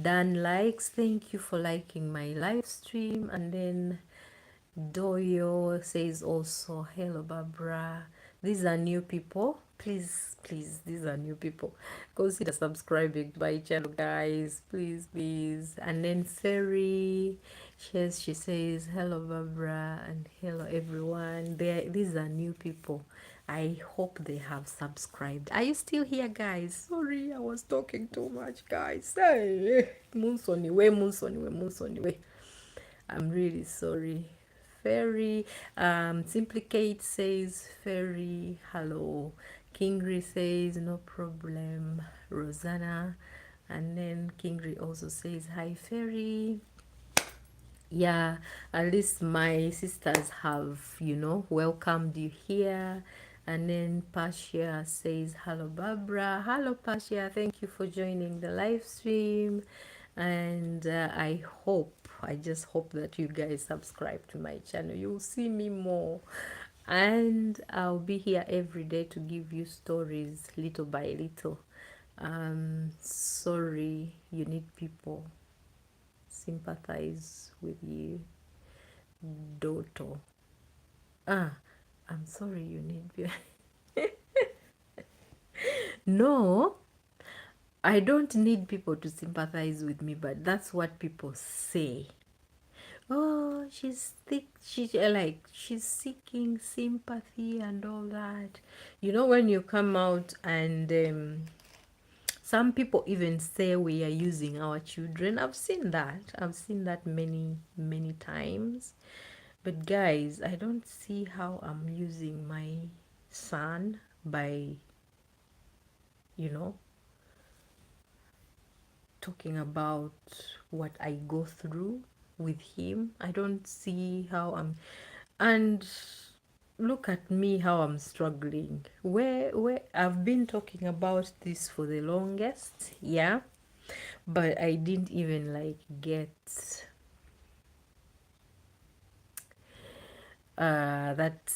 Dan likes. Thank you for liking my live stream. And then Doyo says also, hello, Barbara. These are new people. Please, please, these are new people. Consider subscribing to my channel, guys. Please, please. And then Ferry, she says, hello, Barbara, and hello, everyone. These are new people. I hope they have subscribed. Are you still here, guys? Sorry, I was talking too much, guys. Hey, Moonsoni way, Moonsoni way. I'm really sorry. Ferry, Simply Kate says, Ferry, hello. Kingri says, no problem. Rosanna. And then Kingri also says, hi, Ferry. Yeah, at least my sisters have, welcomed you here. And then Pasha says, hello, Barbara. Hello, Pasha. Thank you for joining the live stream. And I just hope that you guys subscribe to my channel. You'll see me more. And I'll be here every day to give you stories little by little. Sorry, you need people sympathize with you. Doto. Ah, I'm sorry, you need. No, I don't need people to sympathize with me, but that's what people say. Oh, she's thick. She's seeking sympathy and all that. When you come out and some people even say we are using our children. I've seen that. I've seen that many, many times. But guys, I don't see how I'm using my son by, you know, talking about what I go through with him. I don't see how and look at me how I'm struggling. Where I've been talking about this for the longest, yeah, but I didn't even get that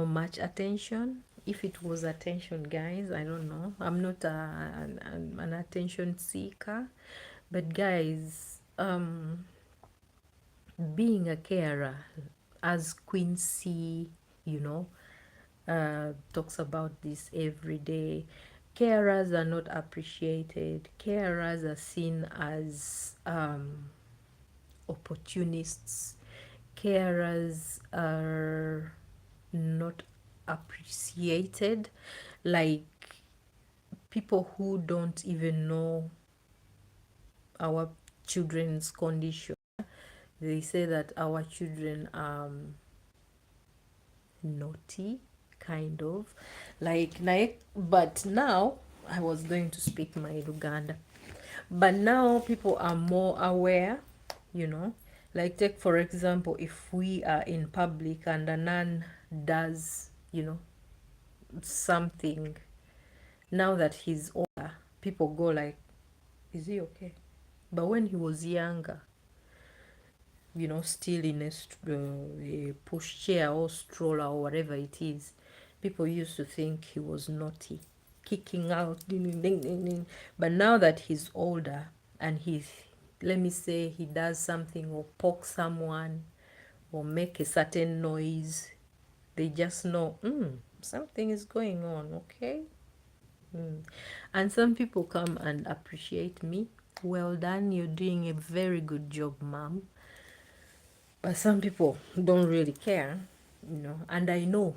much attention. If it was attention, guys, I don't know, I'm not an attention seeker, but guys, being a carer, as Quincy talks about this every day, carers are not appreciated. Carers are seen as opportunists. Carers are not appreciated, like people who don't even know our children's condition. They say that our children are naughty, kind of but now I was going to speak my Luganda, but now people are more aware, like take for example, if we are in public and a nun does something, now that he's older, people go like, is he okay? But when he was younger, still in a pushchair or stroller or whatever it is, People used to think he was naughty, kicking out, ding, ding, ding, ding. But now that he's older and let me say, he does something or poke someone or make a certain noise, they just know, something is going on, okay? And some people come and appreciate me. Well done, you're doing a very good job, mom. But some people don't really care, and I know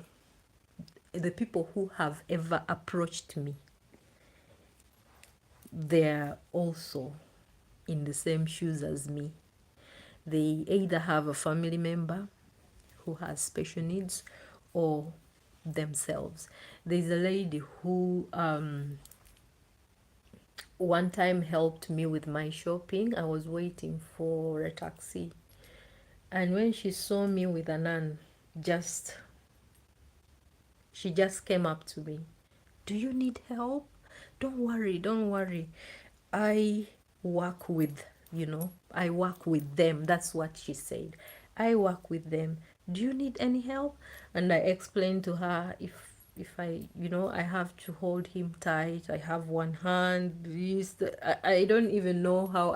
the people who have ever approached me, they're also in the same shoes as me. They either have a family member who has special needs or themselves. There's a lady who one time helped me with my shopping. I was waiting for a taxi, and when she saw me with a nun, she just came up to me. Do you need help? Don't worry, don't worry. I work with, I work with them. That's what she said. I work with them. Do you need any help? And I explained to her, if I, I have to hold him tight. I have one hand. I don't even know how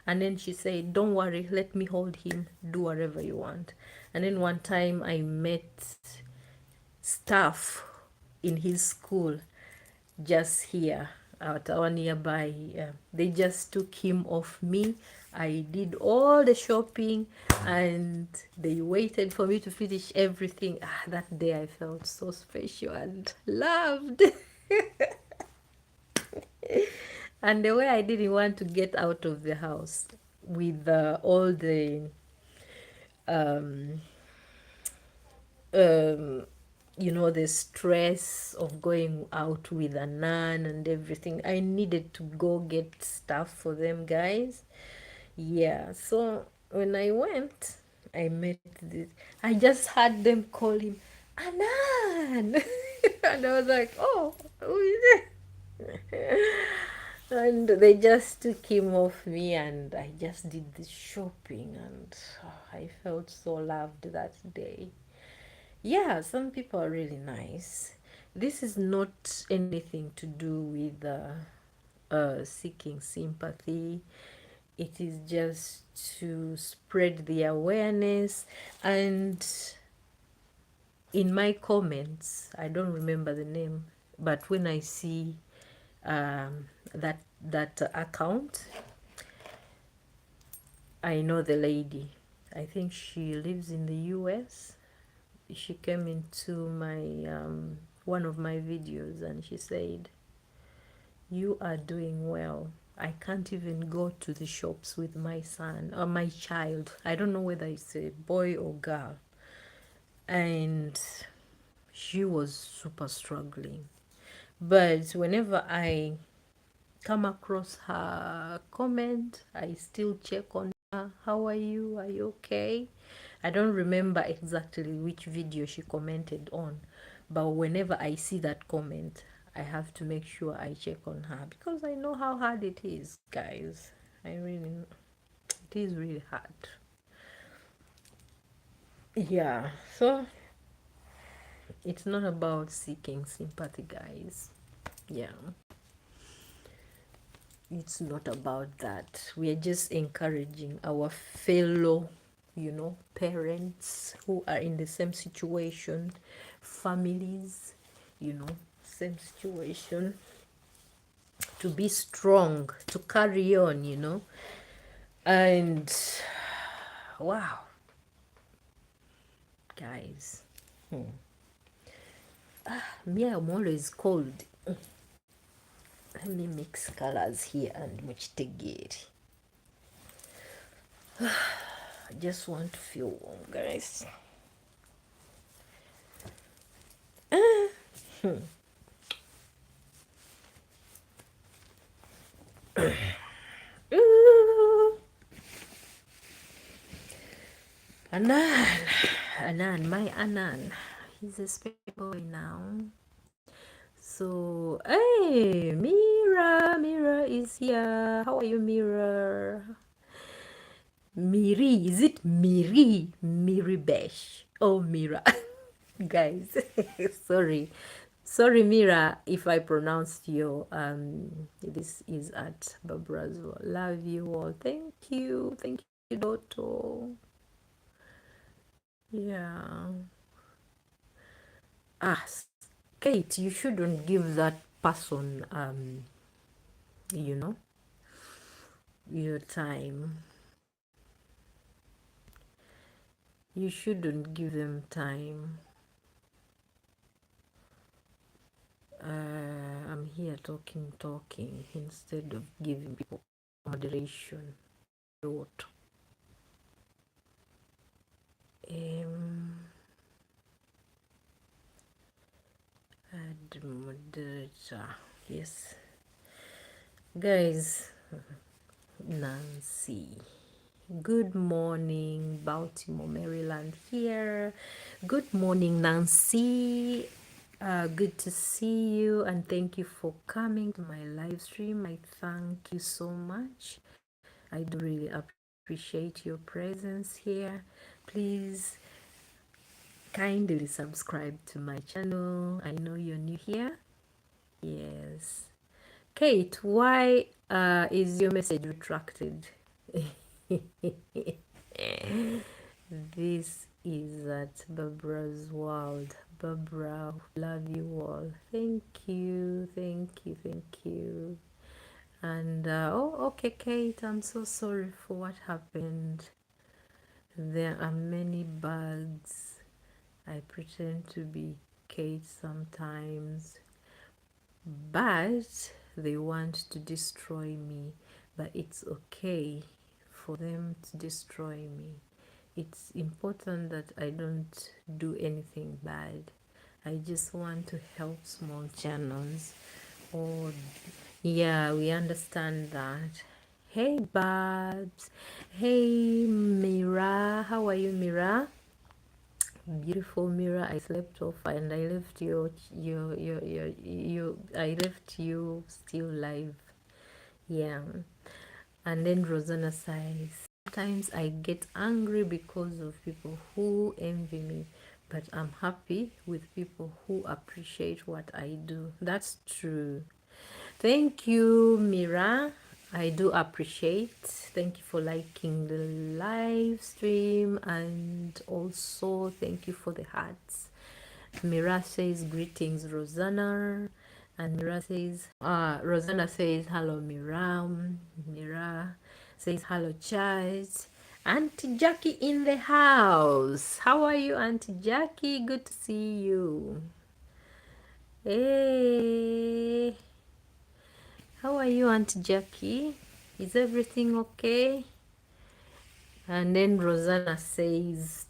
and then she said, don't worry, let me hold him. Do whatever you want. And then one time I met staff in his school just here at our nearby. They just took him off me. I did all the shopping and they waited for me to finish everything. That day I felt so special and loved. And the way I didn't want to get out of the house with all the um, um, the stress of going out with a nun and everything. I needed to go get stuff for them, guys. Yeah, so when I went, I met this. I just had them call him Anan. And I was like, oh, who is it? And they just took him off me, and I just did the shopping, and I felt so loved that day. Yeah, some people are really nice. This is not anything to do with seeking sympathy. It is just to spread the awareness. And in my comments, I don't remember the name, but when I see that account, I know the lady. I think she lives in the US. She came into my one of my videos and she said, you are doing well. I can't even go to the shops with my son or my child. I don't know whether it's a boy or girl. And she was super struggling. But whenever I come across her comment, I still check on her. How are you? Are you okay? I don't remember exactly which video she commented on, but whenever I see that comment, I have to make sure I check on her because I know how hard it is, guys. It is really hard. Yeah, so it's not about seeking sympathy, guys. Yeah, it's not about that. We are just encouraging our fellow parents who are in the same situation, families, same situation, to be strong, to carry on. And wow, guys, me, I'm always cold. Let me mix colors here and muchitegeri. I just want to feel warm, guys. Anan, my Anan. He's a special boy now. So, hey, Mira is here. How are you, Mira? Miri, is it Miri? Miri Besh. Oh, Mira. Guys. Sorry. Sorry, Mira, if I pronounced your this is at Barbara's World. Love you all. Thank you. Thank you, Dotto. Yeah. Ah, Kate, you shouldn't give that person you know, your time. You shouldn't give them time. I'm here talking instead of giving people moderation. What? Add moderator. Yes. Guys, Nancy. Good morning, Baltimore, Maryland here. Good morning, Nancy. Good to see you and thank you for coming to my live stream. I thank you so much. I do really appreciate your presence here. Please kindly subscribe to my channel. I know you're new here. Yes. Kate, why is your message retracted? This is at Barbara's World. Barbara, love you all. Thank you, thank you, thank you. And oh, okay, Kate, I'm so sorry for what happened. There are many bugs. I pretend to be Kate sometimes, but they want to destroy me. But it's okay for them to destroy me. It's important that I don't do anything bad. I just want to help small channels. Oh, yeah, we understand that. Hey, Babs. Hey, Mira. How are you, Mira? Beautiful Mira. I slept off and I left I left you still live. Yeah. And then Rosanna says, sometimes I get angry because of people who envy me, but I'm happy with people who appreciate what I do. That's true. Thank you, Mira. I do appreciate. Thank you for liking the live stream and also thank you for the hearts. Mira says greetings, Rosanna. And Mira says, Rosanna says, hello, Mira. Mira says, hello, Charles. Auntie Jackie in the house. How are you, Auntie Jackie? Good to see you. Hey, how are you, Auntie Jackie? Is everything okay? And then Rosanna says,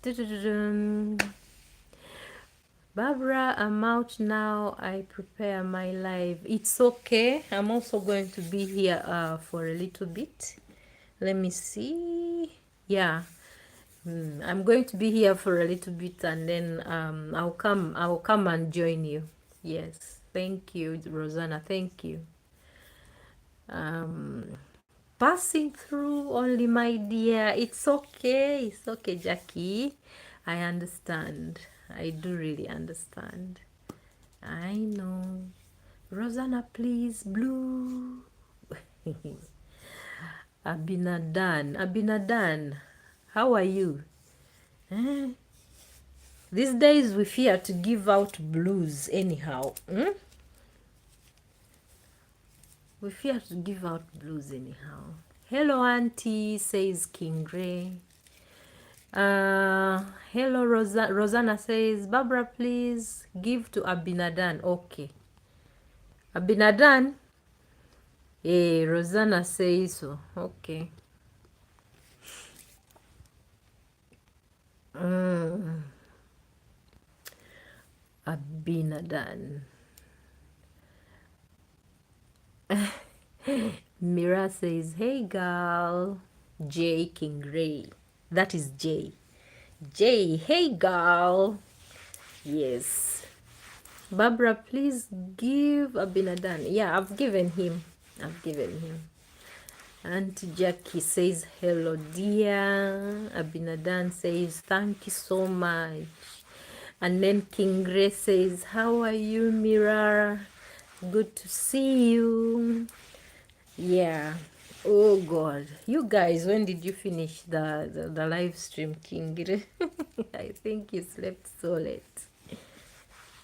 Barbara, I'm out now. I prepare my live. It's okay. I'm also going to be here for a little bit. Let me see. Yeah. I'm going to be here for a little bit and then I'll come and join you. Yes. Thank you, Rosanna. Thank you. Passing through only, my dear. It's okay. It's okay, Jackie. I understand. I do really understand. I know. Rosanna, please, blue. Abinadan. Abinadan, how are you? Eh? These days we fear to give out blues anyhow. We fear to give out blues anyhow. Hello, Auntie, says King Ray. Hello, Rosanna says, Barbara, please give to Abinadan. Okay. Abinadan? Hey, Rosanna says so. Okay. Abinadan. Mira says, hey, girl. J. King Ray. That is J. J. Hey, girl. Yes. Barbara, please give Abinadan. Yeah, I've given him. I've given him. Auntie Jackie says, hello, dear. Abinadan says, thank you so much. And then King Grace says, how are you, Mira? Good to see you. Yeah. Oh God. You guys, when did you finish the live stream, King? I think you slept so late.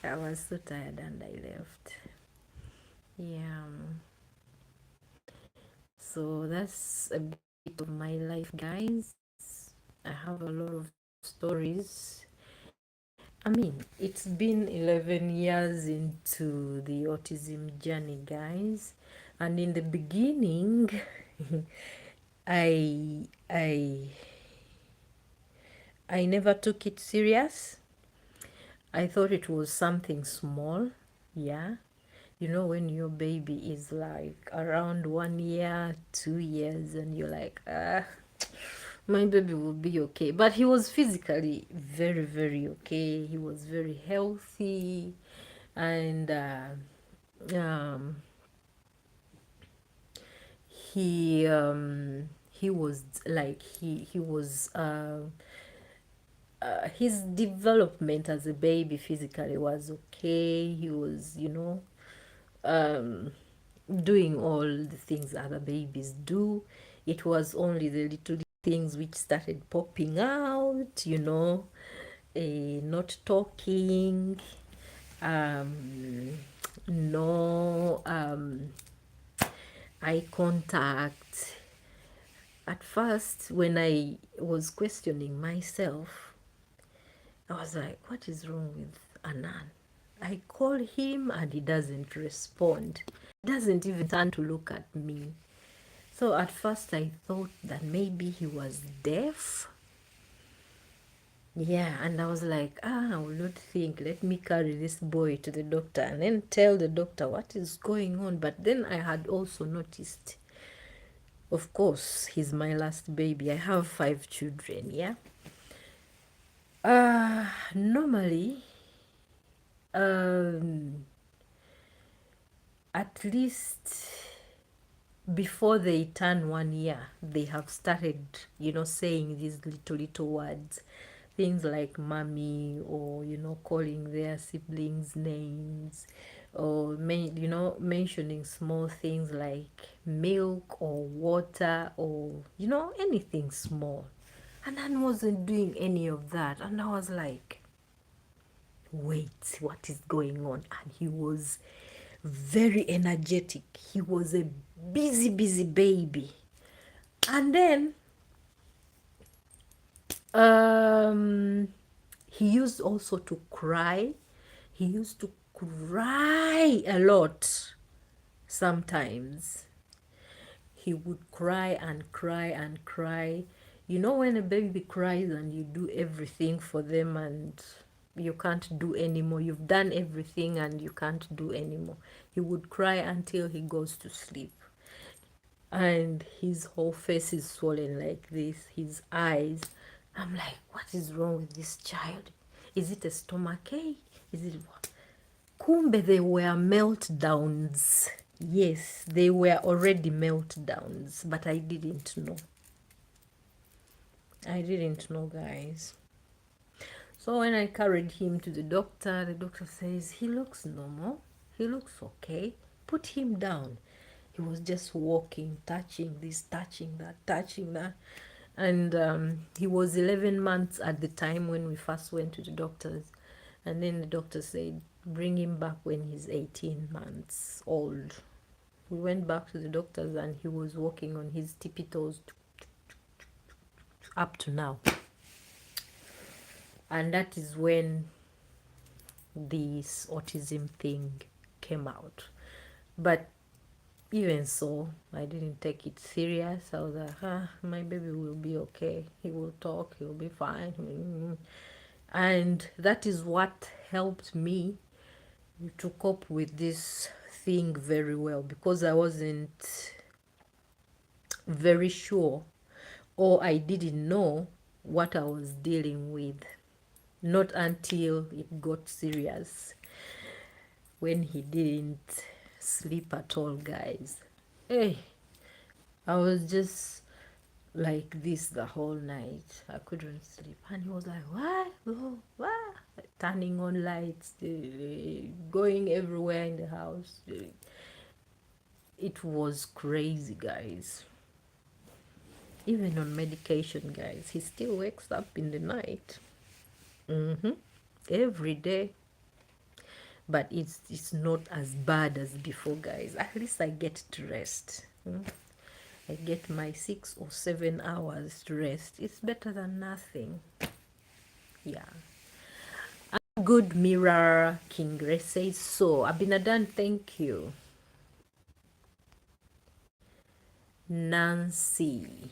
I was so tired and I left. Yeah. So that's a bit of my life, guys. I have a lot of stories. I mean, it's been 11 years into the autism journey, guys. And in the beginning, I I I never took it serious. I thought it was something small. Yeah. You know, when your baby is like around 1 year, 2 years, and you're like, my baby will be okay. But he was physically very, very okay. He was very healthy. And um, he was like, he was his development as a baby physically was okay. He was, um, doing all the things other babies do. It was only the little things which started popping out, not talking, um, no eye contact. At first, when I was questioning myself, I was like, what is wrong with Anan? I call him and he doesn't respond. He doesn't even turn to look at me. So at first I thought that maybe he was deaf. Yeah, and I was like, I will not think, let me carry this boy to the doctor and then tell the doctor what is going on. But then I had also noticed, of course, he's my last baby. I have 5 children, yeah. Normally, at least before they turn 1 year, they have started, saying these little words, things like mommy, or calling their siblings names, or mentioning small things like milk or water, or anything small. And I wasn't doing any of that, and I was like, wait, what is going on? And he was very energetic. He was a busy baby. And then he used also to cry. He used to cry a lot sometimes. He would cry and cry and cry. You know, when a baby cries and you do everything for them and you can't do anymore, you've done everything and you can't do anymore. He would cry until he goes to sleep. And his whole face is swollen like this, his eyes. I'm like, what is wrong with this child? Is it a stomach ache? Is it what? Kumbe, they were meltdowns. Yes, they were already meltdowns, but I didn't know. I didn't know, guys. So when I carried him to the doctor says, he looks normal. He looks okay. Put him down. He was just walking, touching this, touching that, touching that. And he was 11 months at the time when we first went to the doctors. And then the doctor said, bring him back when he's 18 months old. We went back to the doctors and he was walking on his tippy toes up to now. And that is when this autism thing came out. But even so, I didn't take it serious. I was like, my baby will be okay. He will talk. He'll be fine. And that is what helped me to cope with this thing very well, because I wasn't very sure, or I didn't know what I was dealing with. Not until it got serious, when he didn't sleep at all, guys. Hey, I was just like this the whole night. I couldn't sleep. And he was like, what? Oh, what? turning on lights, going everywhere in the house. It was crazy, guys. Even on medication, guys, he still wakes up in the night. Every day. But it's not as bad as before, guys. At least I get to rest. I get my 6 or 7 hours to rest. It's better than nothing. Yeah. Good Mirror King Grace says so. Abinadan, thank you. Nancy,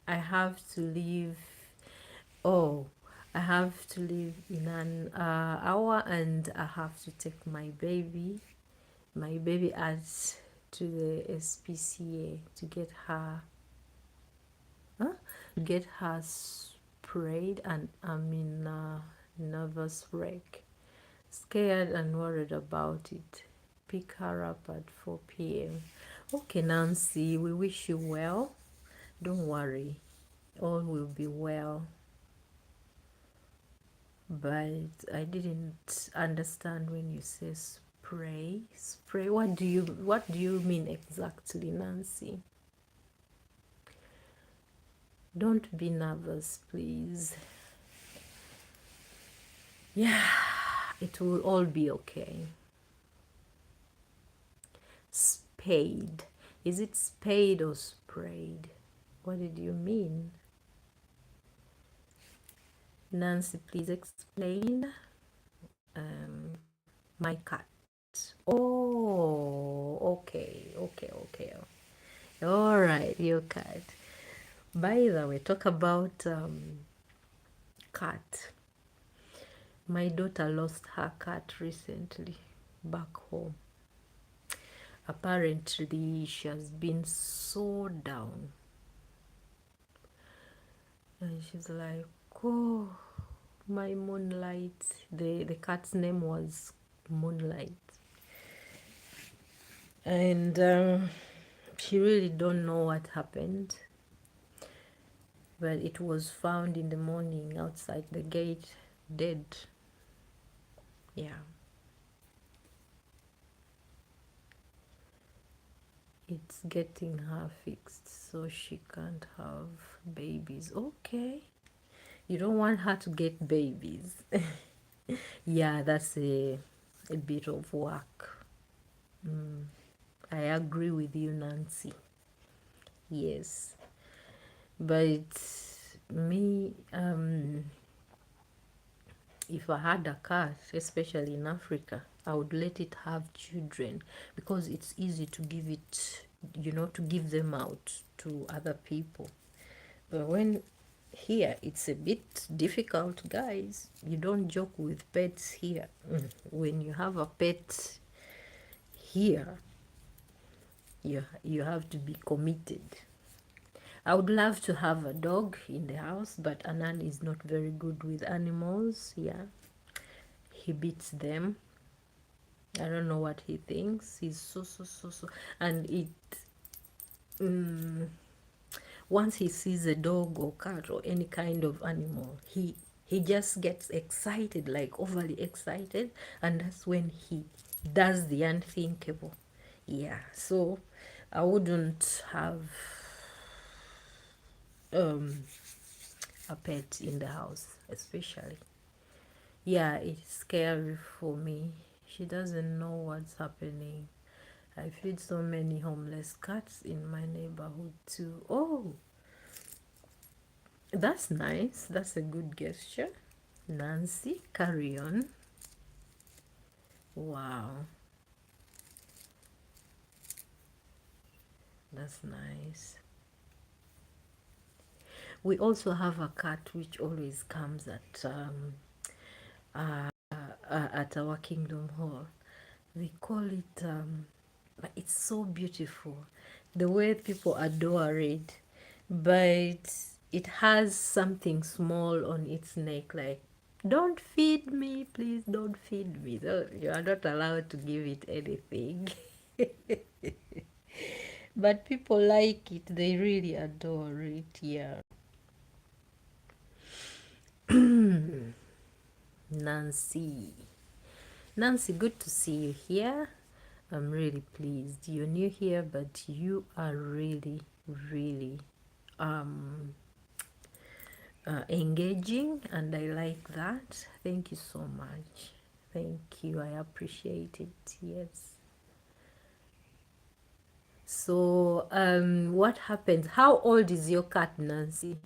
I have to leave. Oh, I have to leave in an hour, and I have to take my baby out to the SPCA to get her sprayed, and I'm in a nervous wreck, scared and worried about it. Pick her up at 4 p.m. Okay, Nancy, we wish you well. Don't worry, all will be well. But I didn't understand when you say spray. Spray. What do you mean exactly, Nancy? Don't be nervous, please. Yeah, it will all be okay. Spade. Is it spade or sprayed? What did you mean? Nancy, please explain. My cat. Oh, okay. All right, your cat. By the way, talk about cat. My daughter lost her cat recently back home. Apparently, she has been so down. And she's like, oh, my Moonlight. The cat's name was Moonlight. And she really don't know what happened. But it was found in the morning outside the gate, dead. Yeah. It's getting her fixed so she can't have babies. Okay. You don't want her to get babies. Yeah, that's a bit of work. I agree with you, Nancy. Yes. But me, if I had a cat, especially in Africa, I would let it have children, because it's easy to give it, to give them out to other people. But when here, it's a bit difficult, guys. You don't joke with pets here. When you have a pet here, you have to be committed. I would love to have a dog in the house, but Anan is not very good with animals. Yeah, he beats them. I don't know what he thinks. He's so, and once he sees a dog or cat or any kind of animal, he just gets excited, like overly excited, and that's when he does the unthinkable. Yeah, so I wouldn't have a pet in the house, especially. Yeah, it's scary for me. She doesn't know what's happening. I feed so many homeless cats in my neighborhood too. Oh, that's nice. That's a good gesture. Nancy, carry on. Wow. That's nice. We also have a cat which always comes at our Kingdom Hall. They call it, but it's so beautiful. The way people adore it. But it has something small on its neck, like, don't feed me, please don't feed me. So you are not allowed to give it anything. But people like it, they really adore it. Yeah. Nancy. Nancy, good to see you here. I'm really pleased. You're new here, but you are really, really engaging, and I like that. Thank you so much. Thank you. I appreciate it. Yes. So, what happens? How old is your cat, Nancy?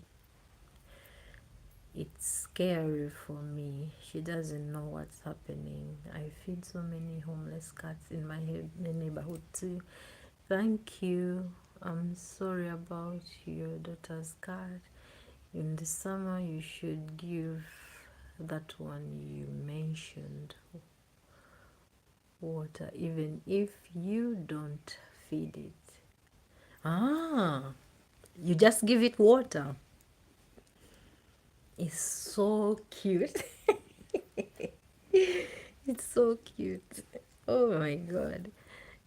It's scary for me. She doesn't know what's happening. I feed so many homeless cats in my neighborhood too. Thank you. I'm sorry about your daughter's cat. In the summer, you should give that one you mentioned water, even if you don't feed it. Ah, you just give it water. It's so cute. It's so cute. Oh my god.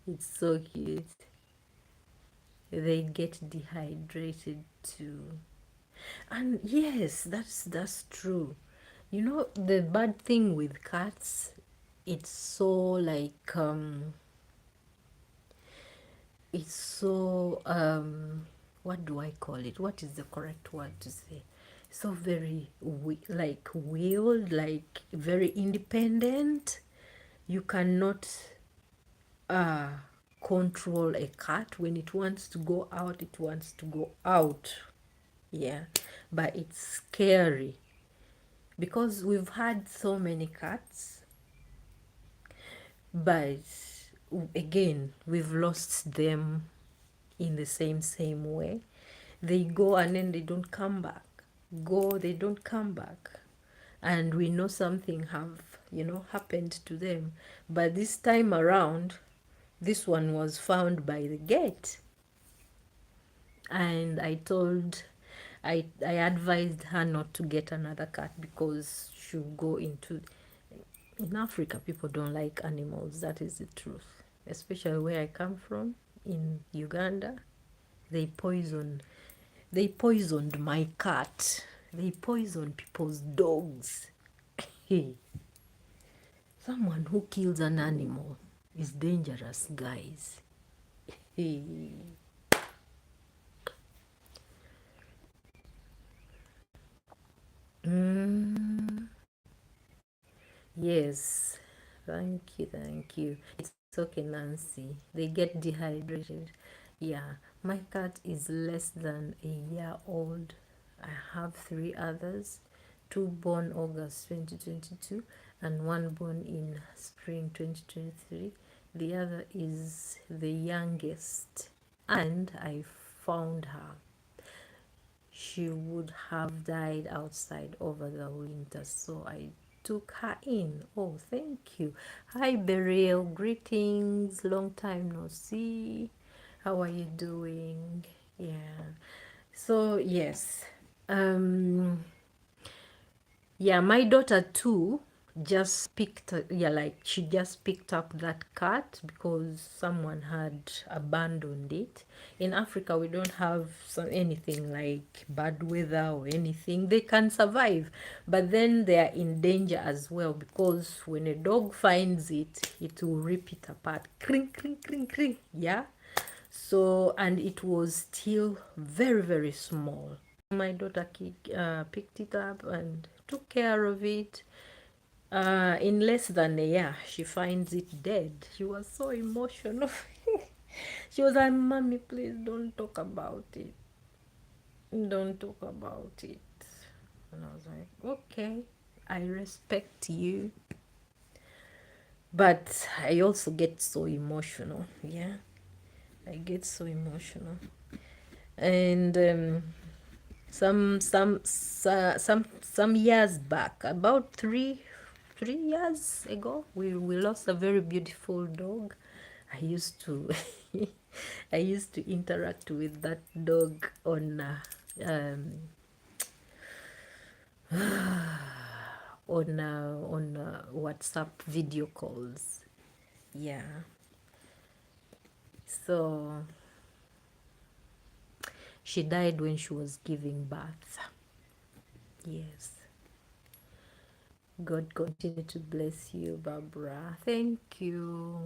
It's so cute. They get dehydrated too. And yes, that's true. You know, the bad thing with cats, it's so like it's so what do I call it? What is the correct word to say? So very like willed, like very independent. You cannot uh control a cat. When it wants to go out, it wants to go out. Yeah, but it's scary because we've had so many cats, but again we've lost them in the same way. They go and then they don't come back. Go, they don't come back. And we know something have, happened to them. But this time around, this one was found by the gate. And I advised her not to get another cat because she'll go into, in Africa, people don't like animals. That is the truth. Especially where I come from, in Uganda, they poisoned my cat. They poisoned people's dogs. Hey, someone who kills an animal is dangerous, guys. Hey. Yes, thank you, thank you. It's okay, Nancy. They get dehydrated. Yeah, my cat is less than a year old. I have three others, two born August 2022 and one born in spring 2023. The other is the youngest, and I found her. She would have died outside over the winter, so I took her in. Oh, thank you. Hi, Beryl. Greetings. Long time no see. How are you doing? Yeah. So, yes. Um, yeah, my daughter too just picked, like she just picked up that cat because someone had abandoned it. In Africa, we don't have anything like bad weather or anything. They can survive, but then they are in danger as well because when a dog finds it, it will rip it apart. Cring, cring, cring, cring. Yeah. So, and it was still very, very small. My daughter picked it up and took care of it. In less than a year, she finds it dead. She was so emotional. She was like, "Mommy, please don't talk about it. Don't talk about it." And I was like, "Okay, I respect you." But I also get so emotional. Yeah, I get so emotional. And some years back, about 3 years ago, we lost a very beautiful dog. I used to I used to interact with that dog on WhatsApp video calls. Yeah. So she died when she was giving birth. Yes. God continue to bless you, Barbara. Thank you.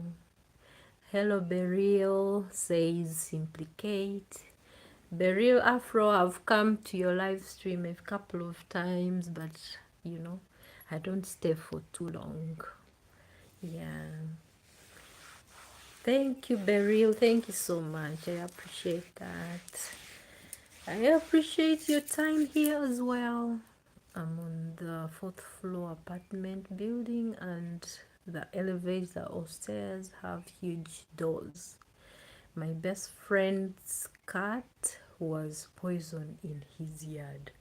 Hello, Beryl, says Simply Kate. Beryl Afro, I've come to your live stream a couple of times, but you know, I don't stay for too long. Yeah. Thank you, Beryl. Thank you so much. I appreciate that. I appreciate your time here as well. I'm on the fourth floor apartment building, and the elevator upstairs have huge doors. My best friend's cat was poisoned in his yard.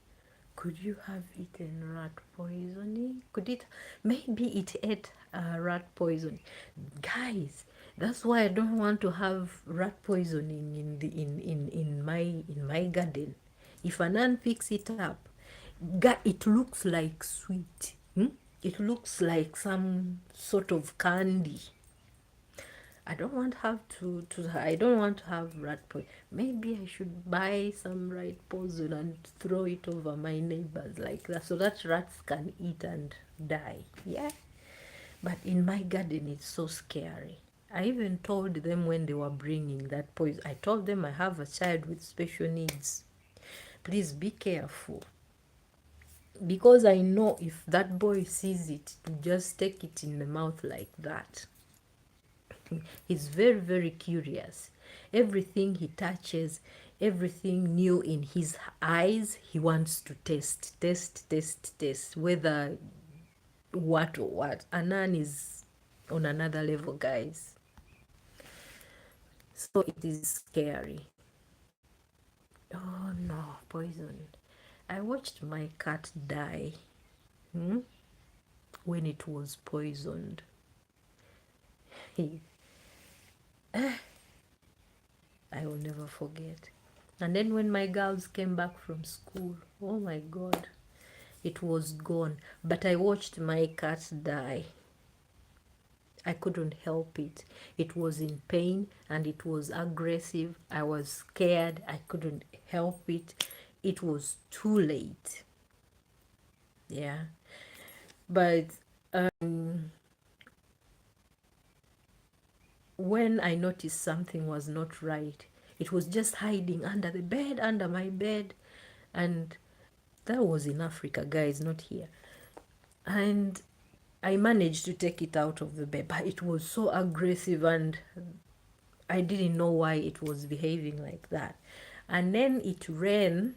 Could you have eaten rat poisoning? Could it? Maybe it ate rat poison. Guys, that's why I don't want to have rat poisoning in my garden. If an ant picks it up, it looks like sweet. It looks like some sort of candy. I don't want I don't want to have rat poison. Maybe I should buy some rat poison and throw it over my neighbors like that so that rats can eat and die. Yeah. But in my garden it's so scary. I even told them when they were bringing that poison. I told them I have a child with special needs. Please be careful. Because I know if that boy sees it, to just take it in the mouth like that. He's very, very curious. Everything he touches, everything new in his eyes, he wants to test, whether what or what. Anan is on another level, guys. So it is scary. Oh no, poison. I watched my cat die when it was poisoned. I will never forget. And then when my girls came back from school, oh my God, it was gone. But I watched my cat die. I couldn't help it. It was in pain and it was aggressive. I was scared. I couldn't help it. It was too late. Yeah. But when I noticed something was not right, it was just hiding under the bed, under my bed. And that was in Africa, guys, not here. And I managed to take it out of the bed, but it was so aggressive and I didn't know why it was behaving like that. And then it ran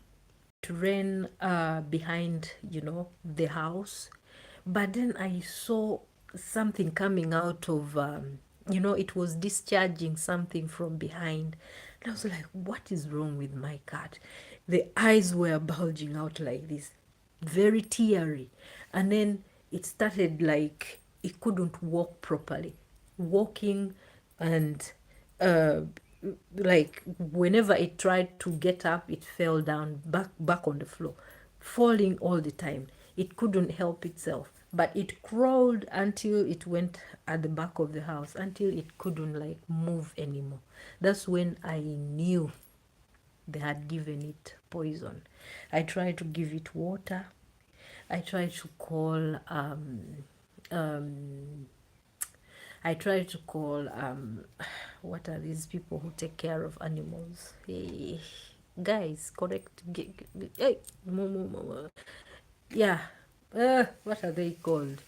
behind, the house. But then I saw something coming out of, it was discharging something from behind. And I was like, what is wrong with my cat? The eyes were bulging out like this, very teary. And then it started like it couldn't walk properly. Walking and uh, like whenever it tried to get up, it fell down back on the floor, falling all the time. It couldn't help itself, but it crawled until it went at the back of the house until it couldn't like move anymore. That's when I knew they had given it poison. I tried to give it water. I tried to call um I try to call what are these people who take care of animals? Hey, guys, correct. Hey, yeah. What are they called?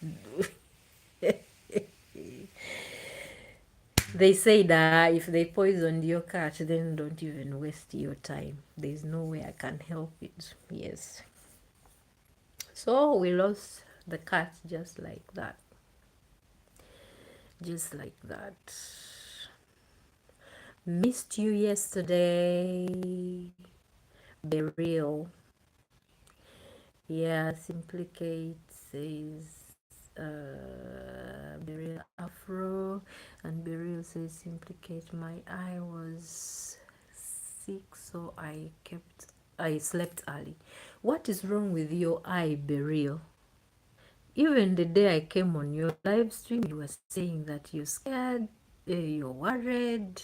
They say that if they poisoned your cat, then don't even waste your time. There's no way I can help it. Yes. So we lost the cat just like that. Just like that. Missed you yesterday. Be real. Yeah, Simply Kate says Beryl Afro, and Beryl says Simply Kate, my eye was sick, so I slept early. What is wrong with your eye, Beryl? Even the day I came on your live stream, you were saying that you're scared, you're worried.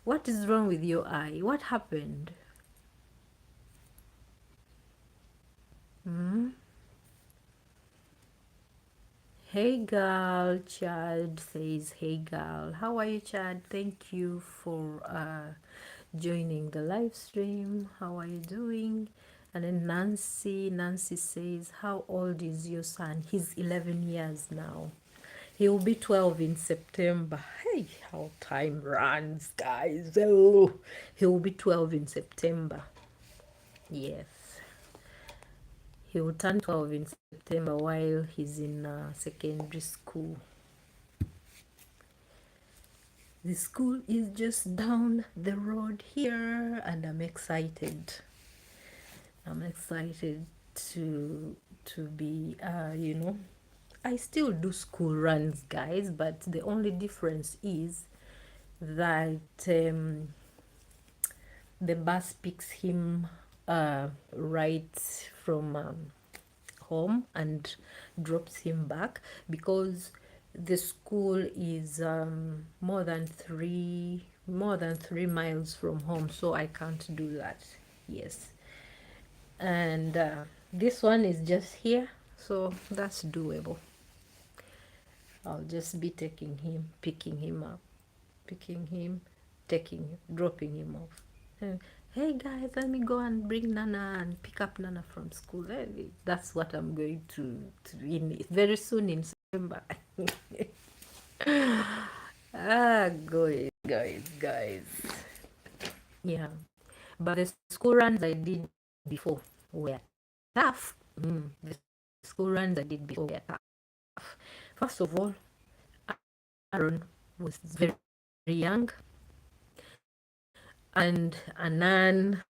What is wrong with your eye? What happened? Hmm? Hey girl, Chad says, hey girl. How are you, Chad? Thank you for joining the live stream. How are you doing? And then Nancy says, how old is your son? He's 11 years now. He will be 12 in September. Hey, how time runs, guys. Oh, he will be 12 in September. Yes. He will turn 12 in September while he's in secondary school. The school is just down the road here, and I'm excited. I'm excited to be, I still do school runs, guys, but the only difference is that the bus picks him right from home and drops him back, because the school is more than 3 miles from home, so I can't do that. Yes, and this one is just here, so that's doable. I'll just be taking him, picking him up, picking him, taking, dropping him off. Hey guys, let me go and bring Nana and pick up Nana from school. That's what I'm going to in very soon in September. Guys. Yeah, but the school runs I did before were tough. The school runs I did before were tough. First of all, Aaron was very young, and Anan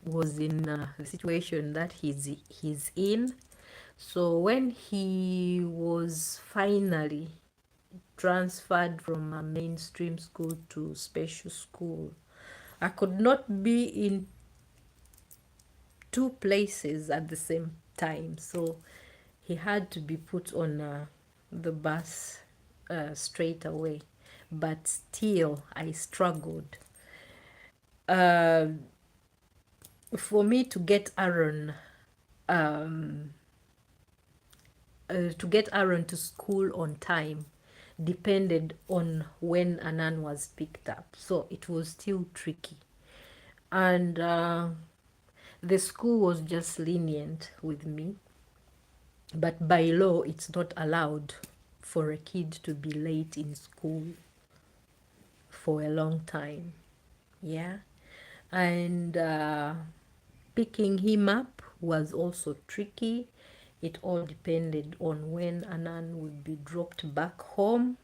was in the situation that he's in. So when he was finally transferred from a mainstream school to special school, I could not be in two places at the same time. So he had to be put on the bus straight away. But still, I struggled. For me to get Aaron to school on time depended on when Anan was picked up, so it was still tricky. And the school was just lenient with me, but by law it's not allowed for a kid to be late in school for a long time. Yeah, and picking him up was also tricky. It all depended on when Anan would be dropped back home,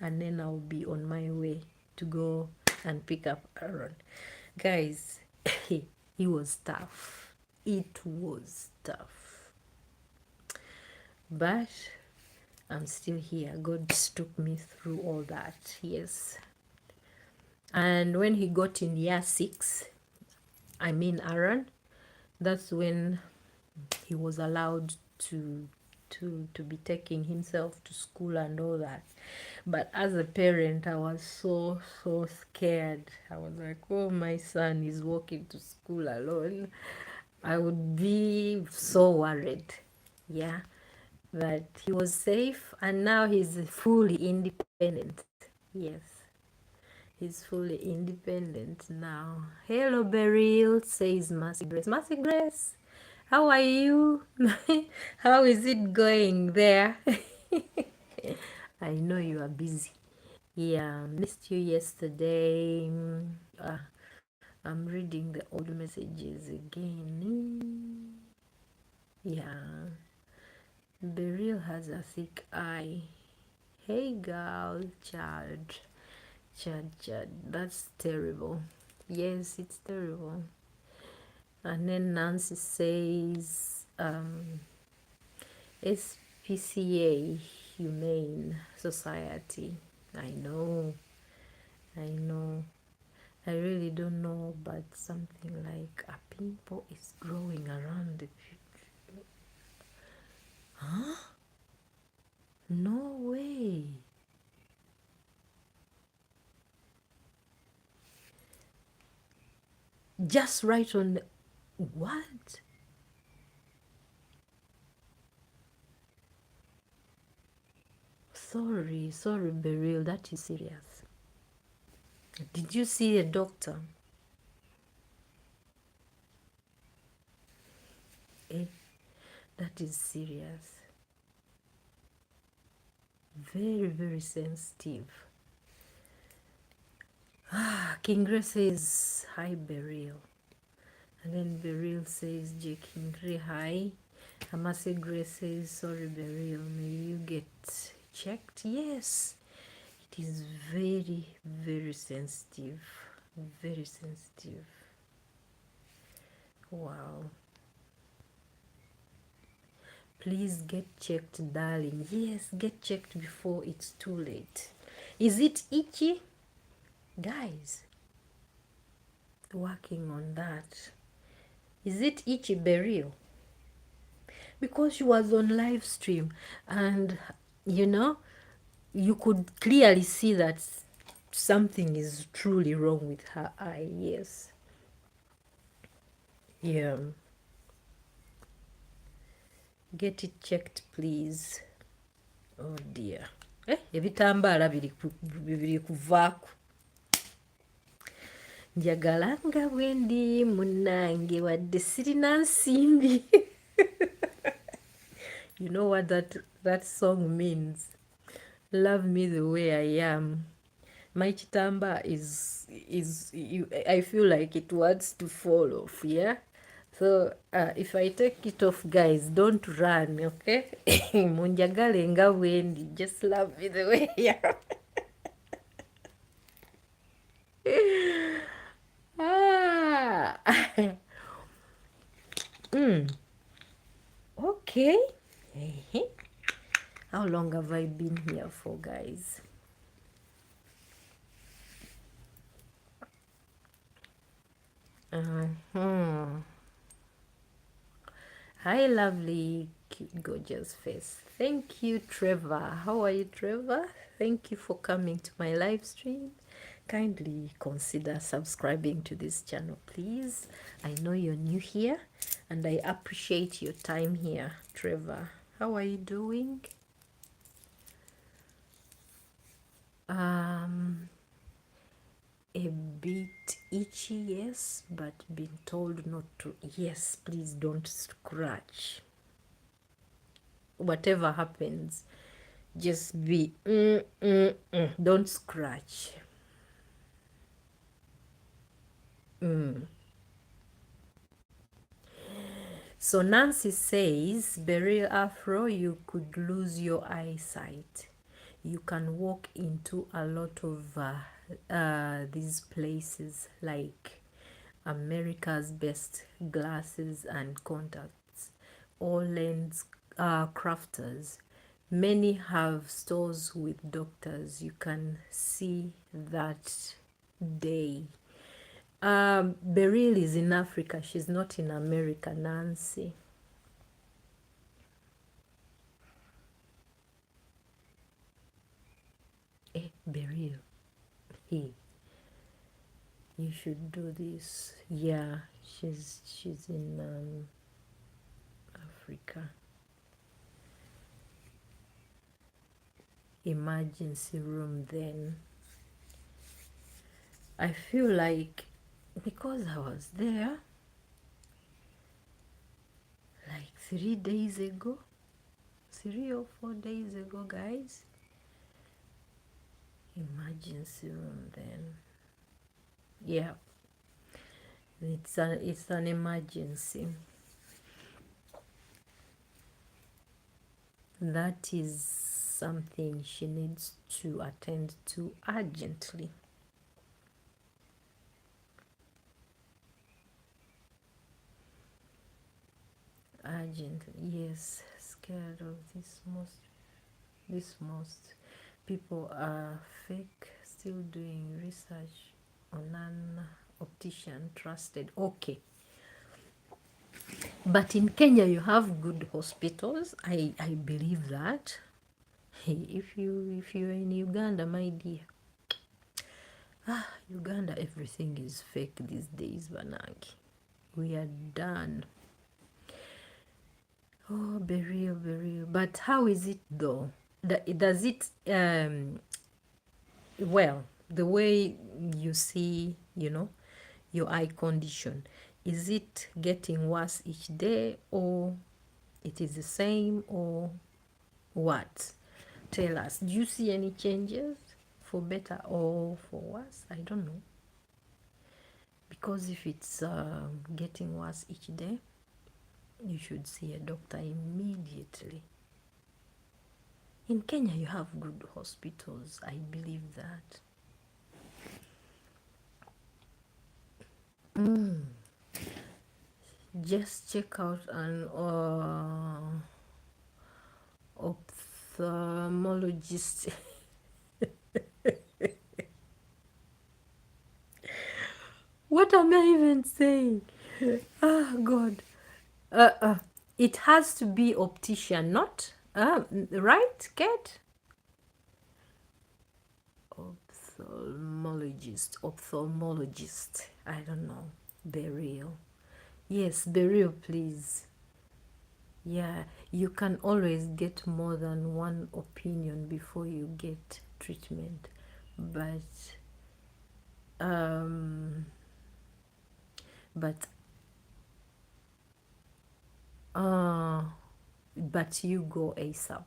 and then I'll be on my way to go and pick up Aaron. Guys, he was tough. It was tough. But I'm still here. God took me through all that. Yes. And when he got in year 6, I mean Aaron, that's when he was allowed to be taking himself to school and all that. But as a parent, I was so scared. I was like, oh, my son is walking to school alone. I would be so worried. Yeah, but he was safe, and now he's fully independent. Yes, he's fully independent now. Hello, Beryl, says Mercy Grace. Mercy Grace, how are you? How is it going there? I know you are busy. Yeah, missed you yesterday. I'm reading the old messages again. Yeah, Beryl has a thick eye. Hey girl, Chad. That's terrible. Yes, it's terrible. And then Nancy says, SPCA, Humane Society. I know. I really don't know, but something like a pimple is growing around the... Huh? No way. Just right on the... What? Sorry, Beryl, that is serious. Did you see a doctor? Eh, that is serious. Very sensitive. King Gray says, hi, Beryl. And then Beryl says, J. King Gray, hi. Amase Gray says, sorry, Beryl, may you get checked? Yes, it is very sensitive. Very sensitive. Wow. Please get checked, darling. Yes, get checked before it's too late. Is it itchy? Guys, working on that. Is it itchy, Beryl? Because she was on live stream and, you know, you could clearly see that something is truly wrong with her eye. Yes. Yeah. Get it checked, please. Oh dear. Ebitambaala biri kuvaako. Njagala nga bwe ndi munnange wadde sirina nsimbi. You know what that song means? Love me the way I am. My chitamba I feel like it wants to fall off, yeah? So if I take it off, guys, don't run, okay? Munjagale nga bwe ndi. Just love me the way I am. Ah. Okay. How long have I been here for, guys? Hi, lovely, cute, gorgeous face. Thank you, Trevor. How are you, Trevor? Thank you for coming to my live stream. Kindly consider subscribing to this channel, please. I know you're new here and I appreciate your time here, Trevor. How are you doing? A bit itchy, yes, but been told not to. Yes, please don't scratch. Whatever happens, just be don't scratch. So Nancy says, Beryl Afro, you could lose your eyesight. You can walk into a lot of these places like America's Best Glasses and Contacts, all lens crafters. Many have stores with doctors. You can see that day. Beryl is in Africa. She's not in America, Nancy. Beryl. Hey, you should do this. Yeah, she's in Africa. Emergency room then. I feel like because I was there like 3 days ago, 3 or 4 days ago, guys. Emergency room then. Yeah, it's an emergency. That is something she needs to attend to urgently. Yes, scared of this most people are fake, still doing research on an optician trusted. Okay, but in Kenya you have good hospitals. I believe that. Hey, if you're in Uganda, my dear, Uganda, everything is fake these days, Banaki. We are done. Oh, Beryl. But how is it though? Does it well, the way you see, your eye condition, is it getting worse each day, or it is the same, or what? Tell us. Do you see any changes for better or for worse? I don't know. Because if it's getting worse each day, you should see a doctor immediately. In Kenya, you have good hospitals. I believe that. Just check out an ophthalmologist. What am I even saying? Ah, God. Uh, uh, it has to be optician, not right, Kate? Ophthalmologist. I don't know. Burial. Yes, burial, please. Yeah, you can always get more than one opinion before you get treatment, but um, but uh, but you go ASAP.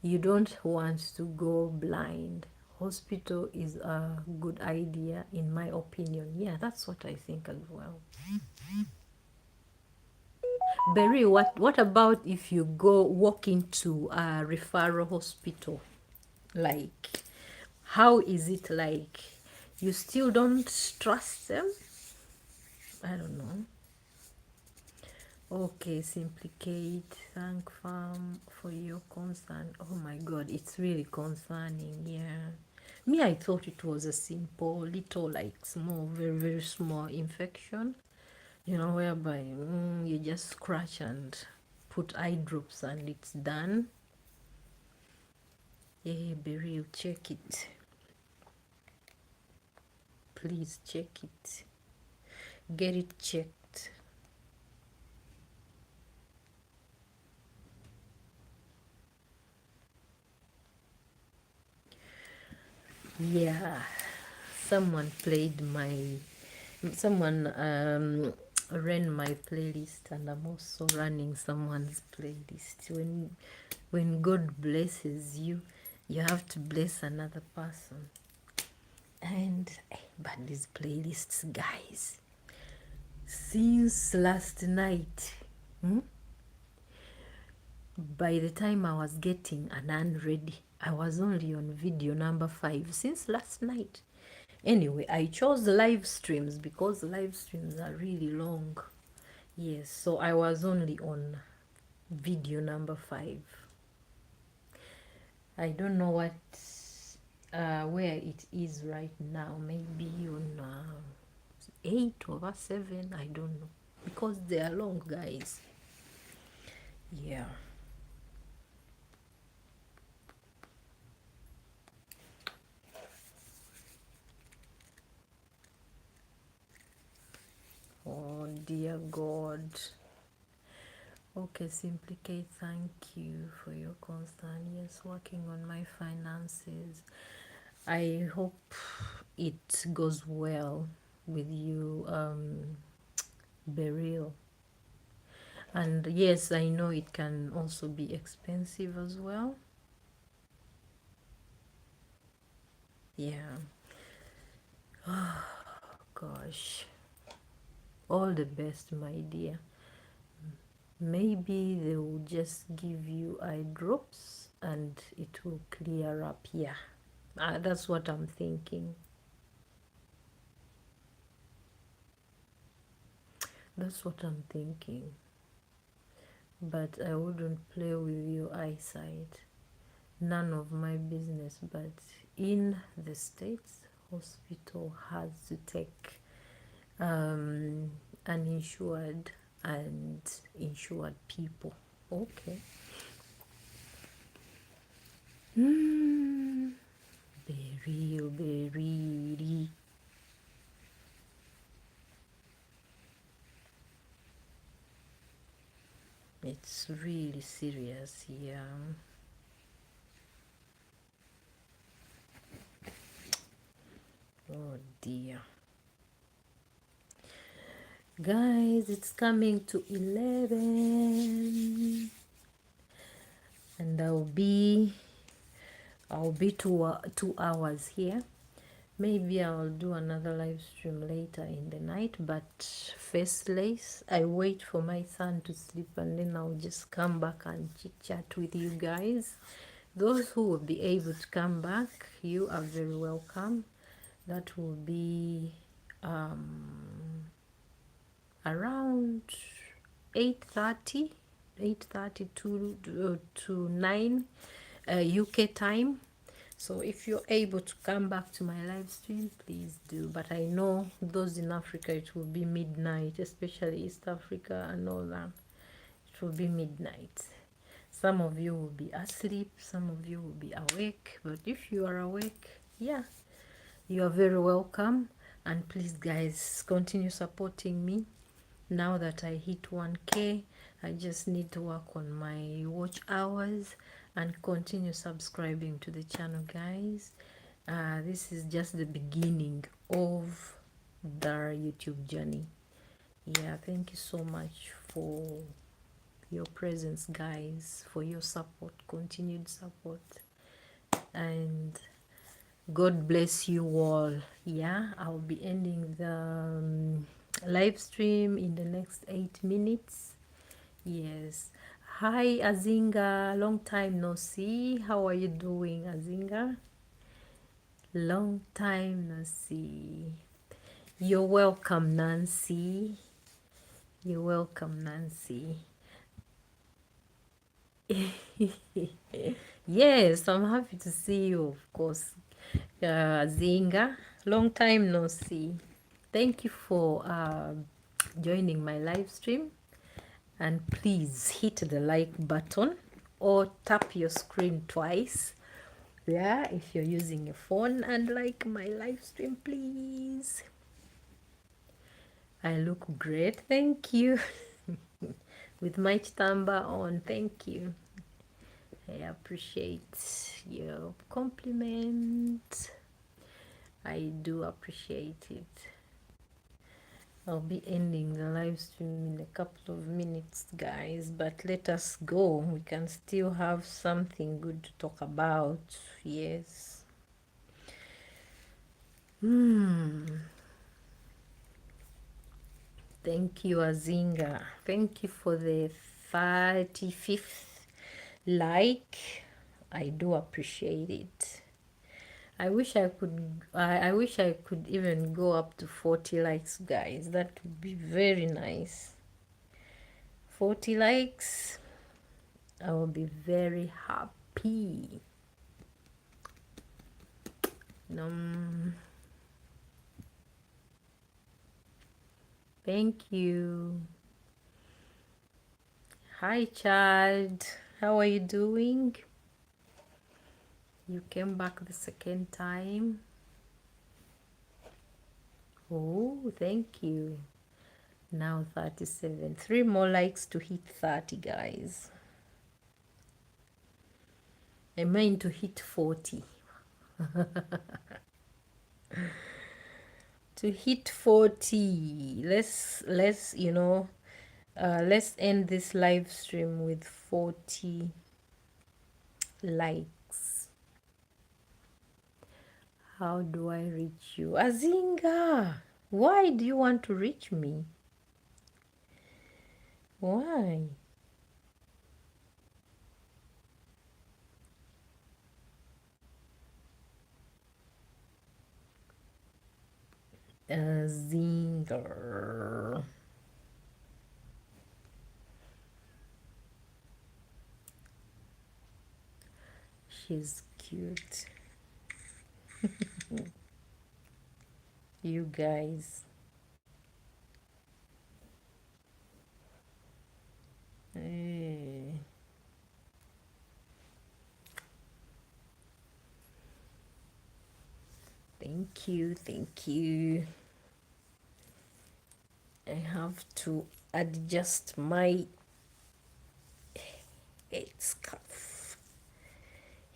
You don't want to go blind. Hospital is a good idea, in my opinion. Yeah, that's what I think as well. Berry, what about if you go walk into a referral hospital? Like, how is it like? You still don't trust them? I don't know. Okay, Simplicate, thank farm for your concern. Oh my God, it's really concerning. Yeah, me, I thought it was a simple, little, like small, very very small infection. Whereby you just scratch and put eye drops and it's done. Yeah, be real, check it. Please check it. Get it checked. Yeah, someone played my someone ran my playlist, and I'm also running someone's playlist. When God blesses you, you have to bless another person. And but these playlists, guys, since last night, by the time I was getting an unready, I was only on video number 5 since last night. Anyway, I chose live streams because live streams are really long. Yes, so I was only on video number 5. I don't know where it is right now. Maybe on 8 over 7. I don't know, because they are long, guys. Yeah. Oh dear God. Okay, Simplicate, thank you for your concern. Yes, working on my finances. I hope it goes well with you, Beryl. And yes, I know it can also be expensive as well. Yeah. Oh, gosh. All the best, my dear. Maybe they will just give you eye drops and it will clear up. Yeah. That's what I'm thinking. That's what I'm thinking. But I wouldn't play with your eyesight. None of my business. But in the States, hospital has to take uninsured and insured people. Okay. Be real, be really. It's really serious, yeah. dear. Guys, it's coming to 11 and I'll be 2 hours here. Maybe I'll do another live stream later in the night, but firstly, I wait for my son to sleep and then I'll just come back and chit chat with you guys. Those who will be able to come back, you are very welcome. That will be around 8:30 to 9 UK time. So if you're able to come back to my live stream, please do. But I know those in Africa, it will be midnight, especially East Africa and all that. It will be midnight. Some of you will be asleep, some of you will be awake. But if you are awake, yeah, you are very welcome. And please, guys, continue supporting me. Now that I hit 1K, I just need to work on my watch hours and continue subscribing to the channel, guys. This is just the beginning of the YouTube journey. Yeah, thank you so much for your presence, guys, for your support, continued support, and God bless you all. Yeah, I'll be ending the live stream in the next 8 minutes. Yes. Hi, Azinga. Long time no see. How are you doing, Azinga? Long time no see. You're welcome, Nancy. You're welcome, Nancy. Yes, I'm happy to see you, of course. Azinga. Long time no see. Thank you for joining my live stream. And please hit the like button or tap your screen twice. Yeah, if you're using a phone, and like my live stream, please. I look great, thank you. With my chitamba on, thank you. I appreciate your compliment. I do appreciate it. I'll be ending the live stream in a couple of minutes, guys, but let us go. We can still have something good to talk about. Yes. Thank you, Azinga. Thank you for the 35th like. I do appreciate it. I wish I could even go up to 40 likes, guys. That would be very nice. 40 likes, I will be very happy. Thank you. Hi, Chad. How are you doing? You came back the second time. Oh, thank you. Now 37. 3 more likes to hit 30, guys. I mean to hit 40. To hit 40. Let's let's end this live stream with 40 likes. How do I reach you? Azinga, why do you want to reach me? Why? Azinga. She's cute. You guys. Hey. Thank you, thank you. I have to adjust my head scarf.